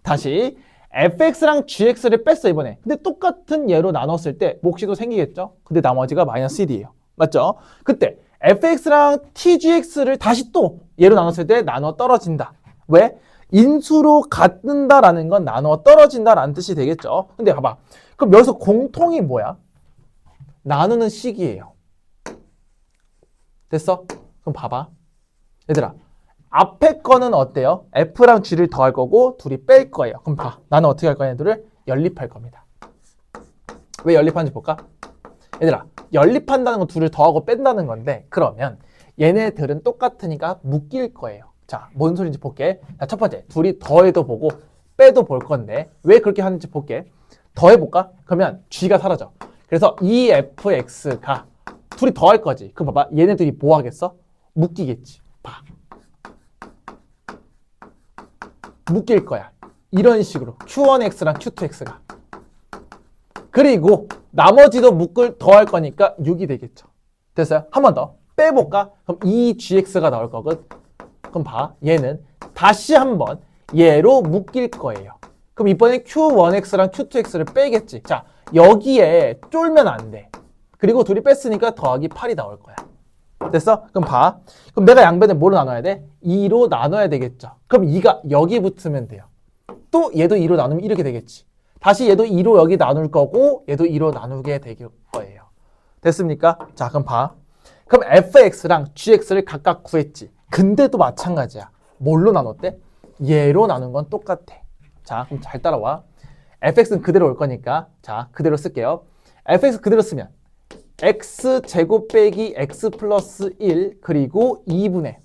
다시 fx랑 gx를 뺐어 이번에. 근데 똑같은 예로 나눴을 때 몫이도 생기겠죠? 근데 나머지가 마이너스 1이에요. 맞죠? 그때 fx랑 tgx를 다시 또 예로 나눴을 때 나눠 떨어진다. 왜? 인수로 갖는다라는 건 나눠 떨어진다라는 뜻이 되겠죠? 근데 봐봐. 그럼 여기서 공통이 뭐야? 나누는 식이에요. 됐어? 그럼 봐봐. 얘들아. 앞에 거는 어때요? F랑 G를 더할 거고 둘이 뺄 거예요. 그럼 봐. 나는 어떻게 할 거냐? 얘들을 연립할 겁니다. 왜 연립하는지 볼까? 얘들아, 연립한다는 건 둘을 더하고 뺀다는 건데 그러면 얘네들은 똑같으니까 묶일 거예요. 자, 뭔 소리인지 볼게. 자, 첫 번째, 둘이 더해도 보고 빼도 볼 건데 왜 그렇게 하는지 볼게. 더해볼까? 그러면 G가 사라져. 그래서 EFX가 둘이 더할 거지. 그럼 봐봐. 얘네들이 뭐 하겠어? 묶이겠지. 봐. 묶일 거야. 이런 식으로 Q1X랑 Q2X가. 그리고 나머지도 더할 거니까 6이 되겠죠. 됐어요? 한 번 더 빼볼까? 그럼 2GX가 나올 거거든. 그럼 봐. 얘는 다시 한번 얘로 묶일 거예요. 그럼 이번엔 Q1X랑 Q2X를 빼겠지. 자, 여기에 쫄면 안 돼. 그리고 둘이 뺐으니까 더하기 8이 나올 거야. 됐어? 그럼 봐. 그럼 내가 양변을 뭐로 나눠야 돼? 2로 나눠야 되겠죠. 그럼 2가 여기 붙으면 돼요. 또 얘도 2로 나누면 이렇게 되겠지. 다시 얘도 2로 여기 나눌 거고 얘도 2로 나누게 될 거예요. 됐습니까? 자, 그럼 봐. 그럼 fx랑 gx를 각각 구했지. 근데도 마찬가지야. 뭘로 나눴대? 얘로 나눈 건 똑같아. 자, 그럼 잘 따라와. fx는 그대로 올 거니까 자, 그대로 쓸게요. fx 그대로 쓰면 x제곱 빼기 x 플러스 1 그리고 2분의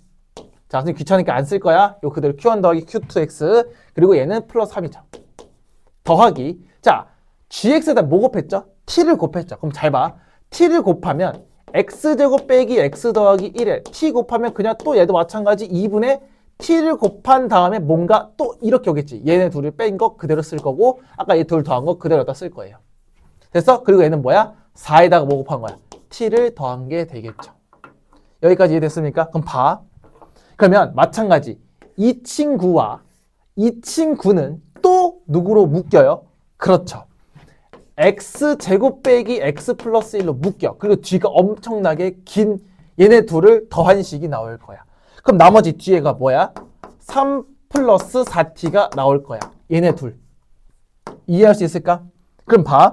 자, 선생님 귀찮으니까 안 쓸 거야. 요 그대로 q1 더하기 q2x 그리고 얘는 플러스 3이죠. 더하기 자, gx에다 뭐 곱했죠? t를 곱했죠. 그럼 잘 봐. t를 곱하면 x제곱 빼기 x 더하기 1에 t 곱하면 그냥 또 얘도 마찬가지 2분의 t를 곱한 다음에 뭔가 또 이렇게 오겠지. 얘네 둘을 뺀 거 그대로 쓸 거고 아까 얘 둘 더한 거 그대로다 쓸 거예요. 됐어? 그리고 얘는 뭐야? 4에다가 뭐 곱한 거야? t를 더한 게 되겠죠. 여기까지 이해됐습니까? 그럼 봐. 그러면 마찬가지 이 친구와 이 친구는 누구로 묶여요? 그렇죠. x제곱 빼기 x 플러스 1로 묶여. 그리고 뒤가 엄청나게 긴 얘네 둘을 더한 식이 나올 거야. 그럼 나머지 뒤에가 뭐야? 3 플러스 4t가 나올 거야. 얘네 둘. 이해할 수 있을까? 그럼 봐.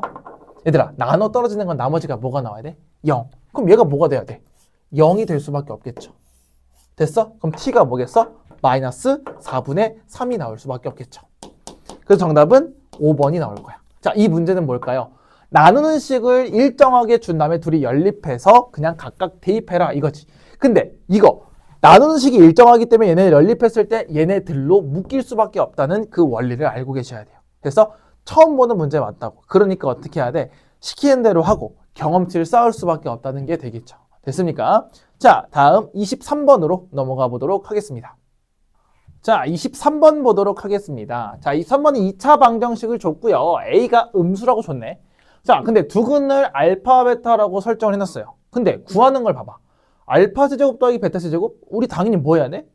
얘들아, 나눠 떨어지는 건 나머지가 뭐가 나와야 돼? 0. 그럼 얘가 뭐가 돼야 돼? 0이 될 수밖에 없겠죠. 됐어? 그럼 t가 뭐겠어? 마이너스 4분의 3이 나올 수밖에 없겠죠. 그래서 정답은 5번이 나올 거야. 자, 이 문제는 뭘까요? 나누는 식을 일정하게 준 다음에 둘이 연립해서 그냥 각각 대입해라 이거지. 근데 이거 나누는 식이 일정하기 때문에 얘네 연립했을 때 얘네들로 묶일 수밖에 없다는 그 원리를 알고 계셔야 돼요. 그래서 처음 보는 문제 맞다고. 그러니까 어떻게 해야 돼? 시키는 대로 하고 경험치를 쌓을 수밖에 없다는 게 되겠죠. 됐습니까? 자, 다음 23번으로 넘어가 보도록 하겠습니다. 자, 23번 보도록 하겠습니다. 자, 23번은 2차 방정식을 줬고요. A가 음수라고 줬네. 자, 근데 두근을 알파, 베타라고 설정을 해놨어요. 근데 구하는 걸 봐봐. 알파 세제곱 더하기 베타 세제곱? 우리 당연히 뭐 해야 돼?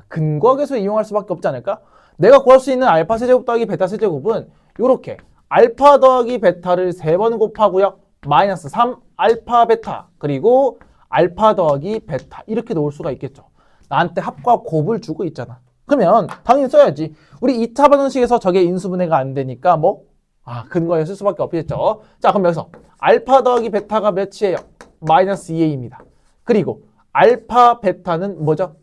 근거계수 이용할 수밖에 없지 않을까? 내가 구할 수 있는 알파 세제곱 더하기 베타 세제곱은 요렇게 알파 더하기 베타를 3번 곱하고요. 마이너스 3 알파 베타 그리고 알파 더하기 베타 이렇게 놓을 수가 있겠죠. 나한테 합과 곱을 주고 있잖아. 그러면 당연히 써야지. 우리 2차 방정식에서 저게 인수분해가 안 되니까 근거에 쓸 수밖에 없겠죠. 자, 그럼 여기서 알파 더하기 베타가 몇이에요? 마이너스 2a입니다. 그리고 알파 베타는 뭐죠?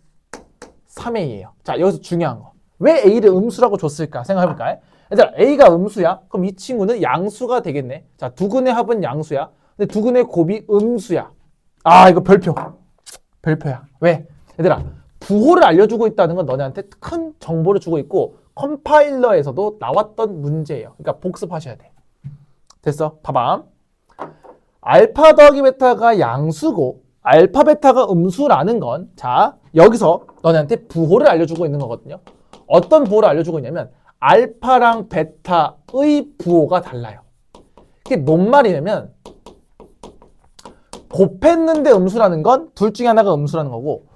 3a예요. 자, 여기서 중요한 거. 왜 a를 음수라고 줬을까? 생각해볼까요? 얘들아, a가 음수야? 그럼 이 친구는 양수가 되겠네. 자, 두근의 합은 양수야. 근데 두근의 곱이 음수야. 이거 별표야. 왜? 얘들아, 부호를 알려주고 있다는 건 너네한테 큰 정보를 주고 있고 컴파일러에서도 나왔던 문제예요. 그러니까 복습하셔야 돼. 됐어? 봐봐. 알파 더하기 베타가 양수고 알파 베타가 음수라는 건 자, 여기서 너네한테 부호를 알려주고 있는 거거든요. 어떤 부호를 알려주고 있냐면 알파랑 베타의 부호가 달라요. 그게 뭔 말이냐면 곱했는데 음수라는 건 둘 중에 하나가 음수라는 거고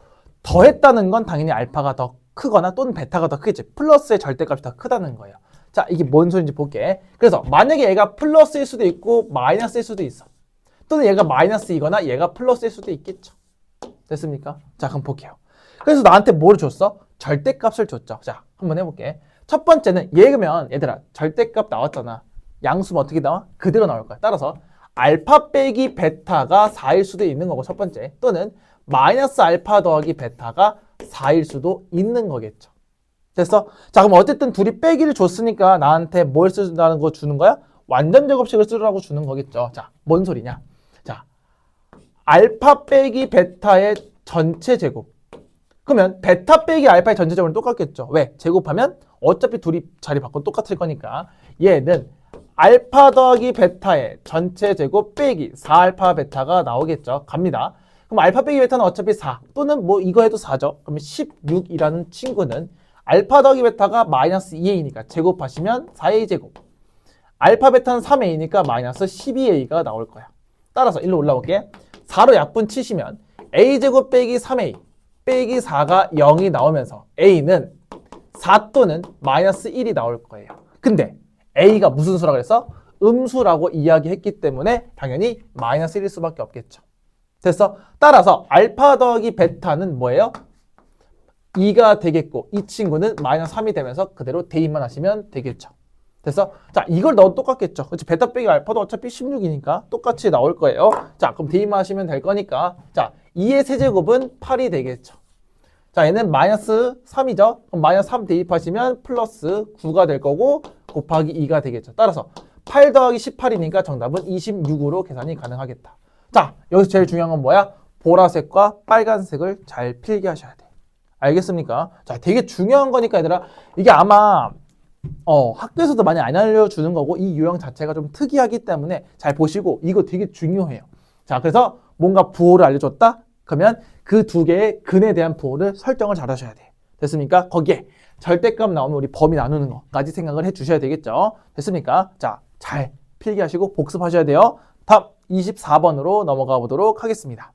더했다는 건 당연히 알파가 더 크거나 또는 베타가 더 크겠지. 플러스의 절대값이 더 크다는 거예요. 자, 이게 뭔 소리인지 볼게. 그래서 만약에 얘가 플러스일 수도 있고 마이너스일 수도 있어. 또는 얘가 마이너스이거나 얘가 플러스일 수도 있겠죠. 됐습니까? 자, 그럼 볼게요. 그래서 나한테 뭐를 줬어? 절대값을 줬죠. 자, 한번 해볼게. 첫 번째는 얘면 얘들아 절대값 나왔잖아. 양수면 어떻게 나와? 그대로 나올 거야. 따라서 알파 빼기 베타가 4일 수도 있는 거고 첫 번째. 또는 마이너스 알파 더하기 베타가 4일 수도 있는 거겠죠. 됐어? 자, 그럼 어쨌든 둘이 빼기를 줬으니까 나한테 뭘 쓰라는 거 주는 거야? 완전 제곱식을 쓰라고 주는 거겠죠. 자, 뭔 소리냐? 자, 알파 빼기 베타의 전체 제곱. 그러면 베타 빼기 알파의 전체 제곱은 똑같겠죠. 왜? 제곱하면 어차피 둘이 자리 바꿔 똑같을 거니까 얘는 알파 더하기 베타의 전체 제곱 빼기 4알파 베타가 나오겠죠. 갑니다. 그럼 알파 빼기 베타는 어차피 4 또는 이거 해도 4죠. 그러면 16이라는 친구는 알파 더하기 베타가 마이너스 2a니까 제곱하시면 4a 제곱. 알파 베타는 3a니까 마이너스 12a가 나올 거야. 따라서 일로 올라올게. 4로 약분 치시면 a 제곱 빼기 3a 빼기 4가 0이 나오면서 a는 4 또는 마이너스 1이 나올 거예요. 근데 a가 무슨 수라고 그랬어? 음수라고 이야기했기 때문에 당연히 마이너스 1일 수밖에 없겠죠. 됐어? 따라서 알파 더하기 베타는 뭐예요? 2가 되겠고 이 친구는 마이너스 3이 되면서 그대로 대입만 하시면 되겠죠. 됐어? 자, 이걸 넣어도 똑같겠죠. 그렇지? 베타 빼기 알파도 어차피 16이니까 똑같이 나올 거예요. 자, 그럼 대입만 하시면 될 거니까 자, 2의 세제곱은 8이 되겠죠. 자, 얘는 마이너스 3이죠. 그럼 마이너스 3 대입하시면 플러스 9가 될 거고 곱하기 2가 되겠죠. 따라서 8 더하기 18이니까 정답은 26으로 계산이 가능하겠다. 자, 여기서 제일 중요한 건 뭐야? 보라색과 빨간색을 잘 필기하셔야 돼. 알겠습니까? 자, 되게 중요한 거니까 얘들아 이게 아마 학교에서도 많이 안 알려주는 거고 이 유형 자체가 좀 특이하기 때문에 잘 보시고 이거 되게 중요해요. 자, 그래서 뭔가 부호를 알려줬다? 그러면 그 두 개의 근에 대한 부호를 설정을 잘 하셔야 돼. 됐습니까? 거기에 절대값 나오면 우리 범위 나누는 거까지 생각을 해 주셔야 되겠죠. 됐습니까? 자, 잘 필기하시고 복습하셔야 돼요. 다음 24번으로 넘어가 보도록 하겠습니다.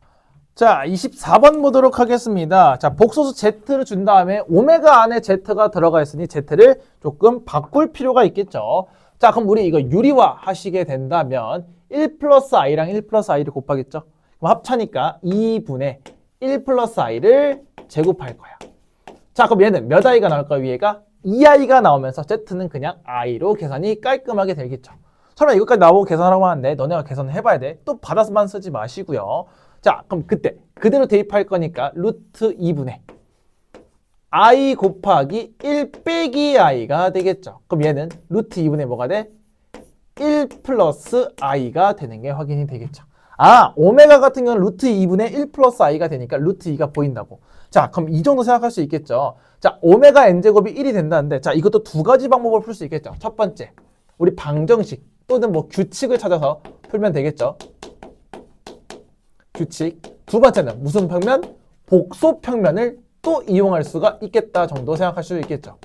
자, 24번 보도록 하겠습니다. 자, 복소수 Z를 준 다음에 오메가 안에 Z가 들어가 있으니 Z를 조금 바꿀 필요가 있겠죠. 자, 그럼 우리 이거 유리화 하시게 된다면 1 플러스 i랑 1 플러스 i를 곱하겠죠. 그럼 합차니까 2분의 1 플러스 i를 제곱할 거야. 자, 그럼 얘는 몇 i가 나올까 위에가? 2i가 나오면서 Z는 그냥 i로 계산이 깔끔하게 되겠죠. 설마 이것까지 나보고 계산하라고 하는데 너네가 계산을 해봐야 돼. 또 받아서만 쓰지 마시고요. 자, 그럼 그때 그대로 대입할 거니까 루트 2분의 i 곱하기 1 빼기 i가 되겠죠. 그럼 얘는 루트 2분의 뭐가 돼? 1 플러스 i가 되는 게 확인이 되겠죠. 아, 오메가 같은 경우는 루트 2분의 1 플러스 i가 되니까 루트 2가 보인다고. 자, 그럼 이 정도 생각할 수 있겠죠. 자, 오메가 n제곱이 1이 된다는데, 자, 이것도 두 가지 방법을 풀 수 있겠죠. 첫 번째, 우리 방정식 또는 뭐 규칙을 찾아서 풀면 되겠죠. 규칙. 두 번째는 무슨 평면? 복소 평면을 또 이용할 수가 있겠다 정도 생각할 수 있겠죠.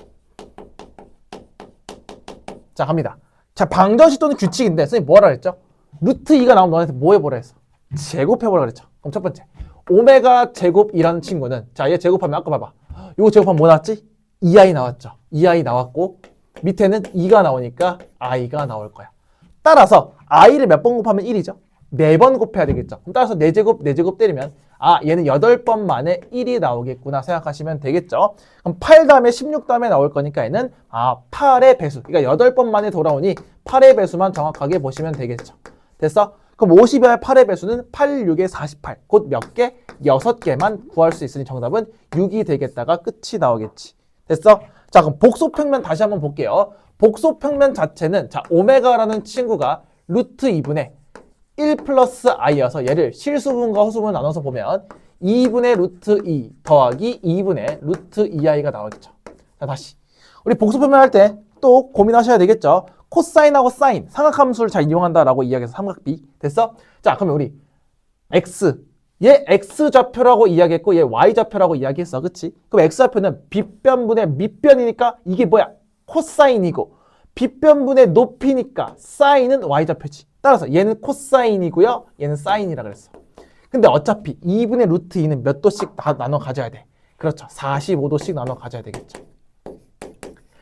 자, 갑니다. 자, 방정식 또는 규칙인데 선생님 뭐라 그랬죠? 루트 2가 나오면 너한테 뭐 해보라 했어? 제곱해보라 그랬죠. 그럼 첫 번째, 오메가 제곱이라는 친구는, 자, 얘 제곱하면 아까 봐봐. 이거 제곱하면 뭐 나왔지? 2i 나왔죠. 2i 나왔고 밑에는 2가 나오니까 i가 나올 거야. 따라서 i를 몇 번 곱하면 1이죠? 4번 곱해야 되겠죠. 그럼 따라서 4제곱, 4제곱 때리면 아, 얘는 8번 만에 1이 나오겠구나 생각하시면 되겠죠. 그럼 8 다음에 16 다음에 나올 거니까 얘는 8의 배수. 그러니까 8번 만에 돌아오니 8의 배수만 정확하게 보시면 되겠죠. 됐어? 그럼 50의 8의 배수는 8, 6에 48. 곧 몇 개? 6개만 구할 수 있으니 정답은 6이 되겠다가 끝이 나오겠지. 됐어? 자, 그럼 복소평면 다시 한번 볼게요. 복소평면 자체는, 자, 오메가라는 친구가 루트 2분의 1 플러스 i여서 얘를 실수분과 허수분을 나눠서 보면 2분의 루트 2 더하기 2분의 루트 2i가 나오겠죠. 자, 다시. 우리 복소평면 할 때 또 고민하셔야 되겠죠. 코사인하고 사인, 삼각함수를 잘 이용한다라고 이야기해서 삼각비. 됐어? 자, 그러면 우리 x, 얘 x좌표라고 이야기했고 얘 y좌표라고 이야기했어. 그치? 그럼 x좌표는 빗변분의 밑변이니까 이게 뭐야? 코사인이고 빗변분의 높이니까 사인은 y좌표지. 따라서 얘는 코사인이고요. 얘는 사인이라 그랬어. 근데 어차피 2분의 루트 2는 몇 도씩 나눠 가져야 돼? 그렇죠. 45도씩 나눠 가져야 되겠죠.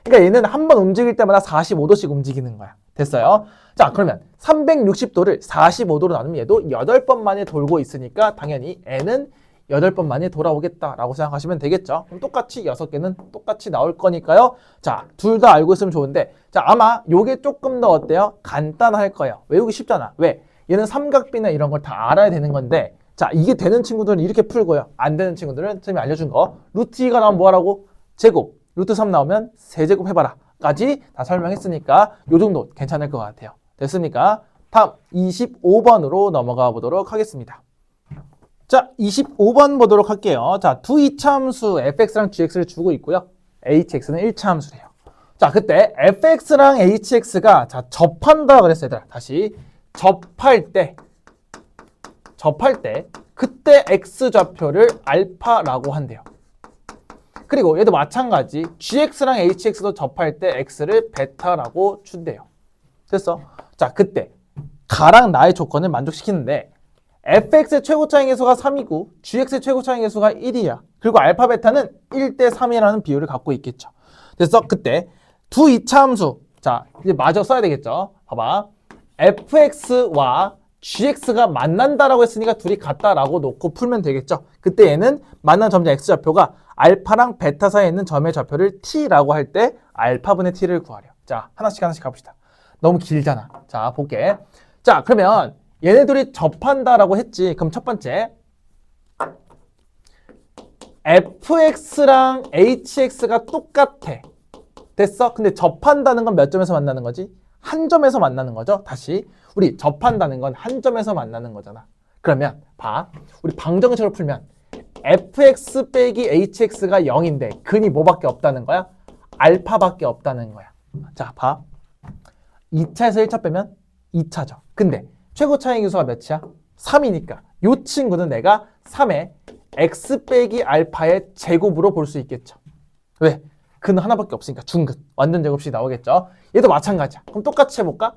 그러니까 얘는 한 번 움직일 때마다 45도씩 움직이는 거야. 됐어요? 자, 그러면 360도를 45도로 나누면 얘도 8번 만에 돌고 있으니까 당연히 n은 8번 만에 돌아오겠다라고 생각하시면 되겠죠. 그럼 똑같이 6개는 똑같이 나올 거니까요. 자, 둘 다 알고 있으면 좋은데, 자, 아마 요게 조금 더 어때요? 간단할 거예요. 외우기 쉽잖아. 왜? 얘는 삼각비나 이런 걸 다 알아야 되는 건데, 자, 이게 되는 친구들은 이렇게 풀고요. 안 되는 친구들은 선생님이 알려준 거, 루트 2가 나오면 뭐 하라고? 제곱. 루트 3 나오면 세제곱 해봐라. 까지 다 설명했으니까 요 정도 괜찮을 것 같아요. 됐습니까? 다음 25번으로 넘어가 보도록 하겠습니다. 자, 25번 보도록 할게요. 자, 두 이차함수 fx랑 gx를 주고 있고요. hx는 1차함수래요. 자, 그때 fx랑 hx가 자, 접한다 그랬어요. 얘들아. 다시 접할 때 그때 x좌표를 알파라고 한대요. 그리고 얘도 마찬가지 gx랑 hx도 접할 때 x를 베타라고 준대요. 됐어? 자, 그때 가랑 나의 조건을 만족시키는데 fx의 최고차항 계수가 3이고 gx의 최고차항 계수가 1이야. 그리고 알파 베타는 1대 3이라는 비율을 갖고 있겠죠. 됐어? 그때 두 이차함수, 자, 이제 마저 써야 되겠죠. 봐봐. fx와 gx가 만난다라고 했으니까 둘이 같다라고 놓고 풀면 되겠죠. 그때 얘는 만난 점자 x좌표가 알파랑 베타 사이에 있는 점의 좌표를 t라고 할 때 알파분의 t를 구하래요. 자, 하나씩 가봅시다. 너무 길잖아. 자, 볼게. 자, 그러면 얘네들이 접한다라고 했지. 그럼 첫 번째 fx랑 hx가 똑같아. 됐어? 근데 접한다는 건 몇 점에서 만나는 거지? 한 점에서 만나는 거죠. 다시 우리 접한다는 건 한 점에서 만나는 거잖아. 그러면 봐. 우리 방정식으로 풀면 fx 빼기 hx가 0인데 근이 뭐밖에 없다는 거야? 알파밖에 없다는 거야. 자, 봐. 2차에서 1차 빼면 2차죠. 근데 최고차항 계수가 몇이야? 3이니까 이 친구는 내가 3의 x 빼기 알파의 제곱으로 볼 수 있겠죠. 왜? 근은 하나밖에 없으니까 중근 완전 제곱식 나오겠죠. 얘도 마찬가지야. 그럼 똑같이 해볼까?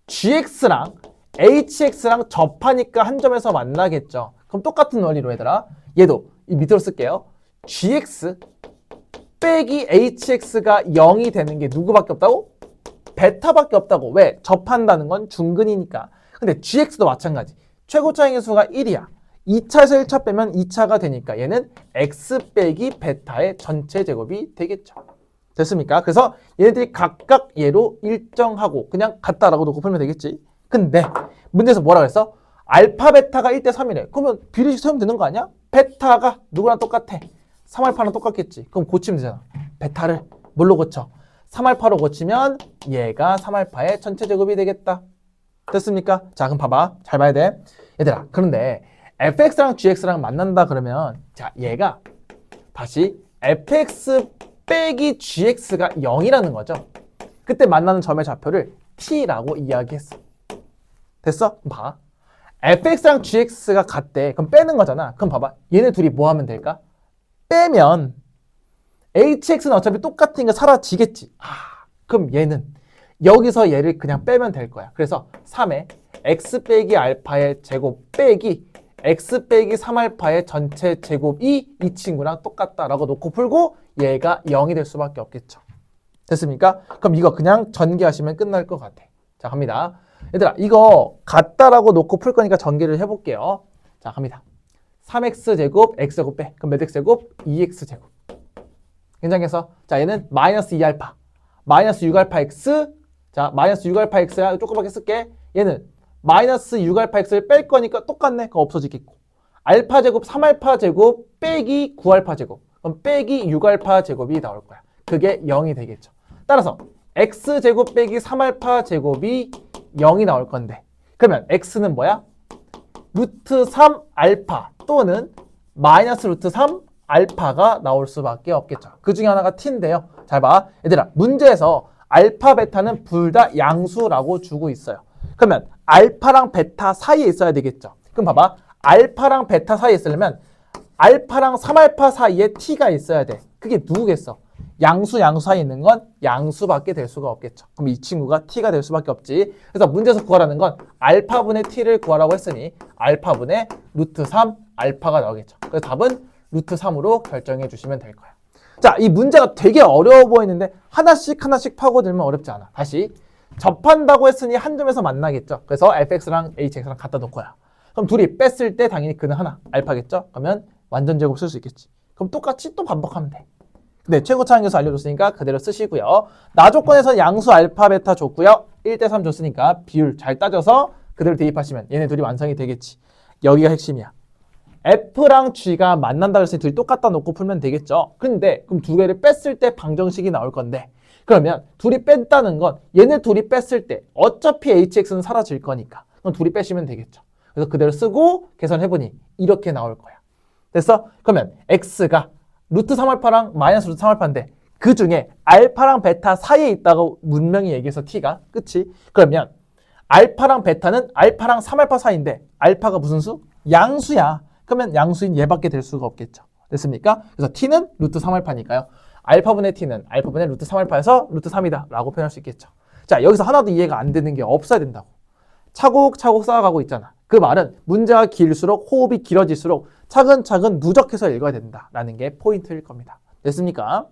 gx랑 hx랑 접하니까 한 점에서 만나겠죠. 그럼 똑같은 원리로 얘들아. 얘도 이 밑으로 쓸게요. gx 빼기 hx가 0이 되는 게 누구밖에 없다고? 베타밖에 없다고. 왜? 접한다는 건 중근이니까. 근데 gx도 마찬가지. 최고차항의 수가 1이야. 2차에서 1차 빼면 2차가 되니까 얘는 x 빼기 베타의 전체 제곱이 되겠죠. 됐습니까? 그래서 얘네들이 각각 얘로 일정하고 그냥 같다라고 놓고 풀면 되겠지. 근데 문제에서 뭐라 그랬어? 알파 베타가 1대 3이래. 그러면 비례식 세우면 되는 거 아니야? 베타가 누구랑 똑같아? 3알파랑 똑같겠지. 그럼 고치면 되잖아. 베타를 뭘로 고쳐? 3알파로 고치면 얘가 3알파의 전체 제곱이 되겠다. 됐습니까? 자, 그럼 봐봐. 잘 봐야 돼. 얘들아, 그런데 fx랑 gx랑 만난다 그러면 자, 얘가 다시 fx 빼기 gx가 0이라는 거죠. 그때 만나는 점의 좌표를 t라고 이야기했어. 됐어? 봐. fx랑 gx가 같대. 그럼 빼는 거잖아. 그럼 봐봐. 얘네 둘이 뭐 하면 될까? 빼면 hx는 어차피 똑같으니까 사라지겠지. 그럼 얘는 여기서 얘를 그냥 빼면 될 거야. 그래서 3에 x 빼기 알파의 제곱 빼기 x 빼기 3알파의 전체 제곱이 이 친구랑 똑같다라고 놓고 풀고 얘가 0이 될 수밖에 없겠죠. 됐습니까? 그럼 이거 그냥 전개하시면 끝날 것 같아. 자, 갑니다. 얘들아, 이거 같다라고 놓고 풀 거니까 전개를 해볼게요. 자, 갑니다. 3x 제곱 x 제곱 빼. 그럼 몇 x 제곱? 2x 제곱. 괜찮겠어? 자, 얘는 마이너스 2알파. 마이너스 6알파 x. 자, 마이너스 6알파 x야. 조그맣게 쓸게. 얘는 마이너스 6알파 x를 뺄 거니까 똑같네. 그거 없어지겠고. 알파 제곱 3알파 제곱 빼기 9알파 제곱. 그럼 빼기 6알파 제곱이 나올 거야. 그게 0이 되겠죠. 따라서 x 제곱 빼기 3알파 제곱이 0이 나올 건데 그러면 x는 뭐야? 루트 3 알파 또는 마이너스 루트 3 알파가 나올 수밖에 없겠죠. 그 중에 하나가 t인데요. 잘 봐. 얘들아, 문제에서 알파, 베타는 둘 다 양수라고 주고 있어요. 그러면 알파랑 베타 사이에 있어야 되겠죠. 그럼 봐봐. 알파랑 베타 사이에 있으려면 알파랑 3알파 사이에 t가 있어야 돼. 그게 누구겠어? 양수 사이에 있는 건 양수밖에 될 수가 없겠죠. 그럼 이 친구가 t가 될 수밖에 없지. 그래서 문제에서 구하라는 건 알파분의 t를 구하라고 했으니 알파분의 루트 3 알파가 나오겠죠. 그래서 답은 루트 3으로 결정해 주시면 될 거야. 자, 이 문제가 되게 어려워 보이는데 하나씩 파고들면 어렵지 않아. 다시 접한다고 했으니 한 점에서 만나겠죠. 그래서 fx랑 hx랑 갖다 놓고야. 그럼 둘이 뺐을 때 당연히 그는 하나 알파겠죠. 그러면 완전 제곱 쓸 수 있겠지. 그럼 똑같이 또 반복하면 돼. 네, 최고차항계수 알려줬으니까 그대로 쓰시고요. 나 조건에서 양수 알파 베타 줬고요. 1대 3 줬으니까 비율 잘 따져서 그대로 대입하시면 얘네 둘이 완성이 되겠지. 여기가 핵심이야. F랑 G가 만난다 그랬으니 둘이 똑같다 놓고 풀면 되겠죠. 근데 그럼 두 개를 뺐을 때 방정식이 나올 건데 그러면 둘이 뺐다는 건 얘네 둘이 뺐을 때 어차피 HX는 사라질 거니까 그럼 둘이 빼시면 되겠죠. 그래서 그대로 쓰고 계산해보니 이렇게 나올 거야. 됐어? 그러면 X가 루트 3알파랑 마이너스 루트 3알파인데 그 중에 알파랑 베타 사이에 있다고 문명히 얘기해서 T가 그치? 그러면 알파랑 베타는 알파랑 3알파 사이인데 알파가 무슨 수? 양수야. 그러면 양수인 얘밖에 될 수가 없겠죠. 됐습니까? 그래서 T는 루트 3알파니까요. 알파분의 T는 알파분의 루트 3알파에서 루트 3이다 라고 표현할 수 있겠죠. 자, 여기서 하나도 이해가 안 되는 게 없어야 된다고. 차곡차곡 쌓아가고 있잖아. 그 말은 문제가 길수록 호흡이 길어질수록 차근차근 누적해서 읽어야 된다라는 게 포인트일 겁니다. 됐습니까?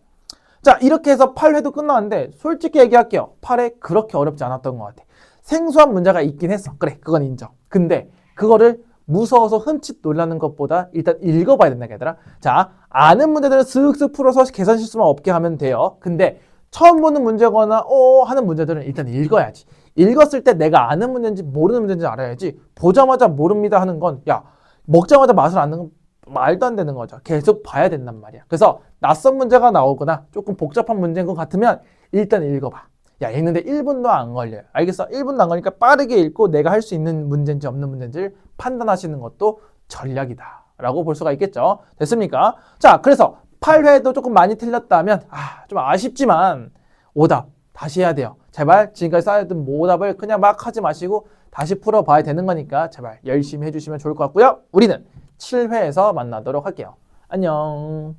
자, 이렇게 해서 8회도 끝났는데 솔직히 얘기할게요. 8회 그렇게 어렵지 않았던 것 같아. 생소한 문제가 있긴 했어. 그래, 그건 인정. 근데 그거를 무서워서 흠칫 놀라는 것보다 일단 읽어봐야 된다, 얘들아. 자, 아는 문제들은 슥슥 풀어서 계산 실수만 없게 하면 돼요. 근데 처음 보는 문제거나 하는 문제들은 일단 읽어야지. 읽었을 때 내가 아는 문제인지 모르는 문제인지 알아야지. 보자마자 모릅니다 하는 건 야, 먹자마자 맛을 아는 건 말도 안 되는 거죠. 계속 봐야 된단 말이야. 그래서 낯선 문제가 나오거나 조금 복잡한 문제인 것 같으면 일단 읽어봐. 야, 읽는데 1분도 안 걸려요. 알겠어? 1분도 안 걸리니까 빠르게 읽고 내가 할 수 있는 문제인지 없는 문제인지를 판단하시는 것도 전략이다 라고 볼 수가 있겠죠. 됐습니까? 자, 그래서 8회도 조금 많이 틀렸다면 좀 아쉽지만 오답 다시 해야 돼요. 제발 지금까지 쌓여둔 오답을 그냥 막 하지 마시고 다시 풀어봐야 되는 거니까 제발 열심히 해주시면 좋을 것 같고요. 우리는 7회에서 만나도록 할게요. 안녕.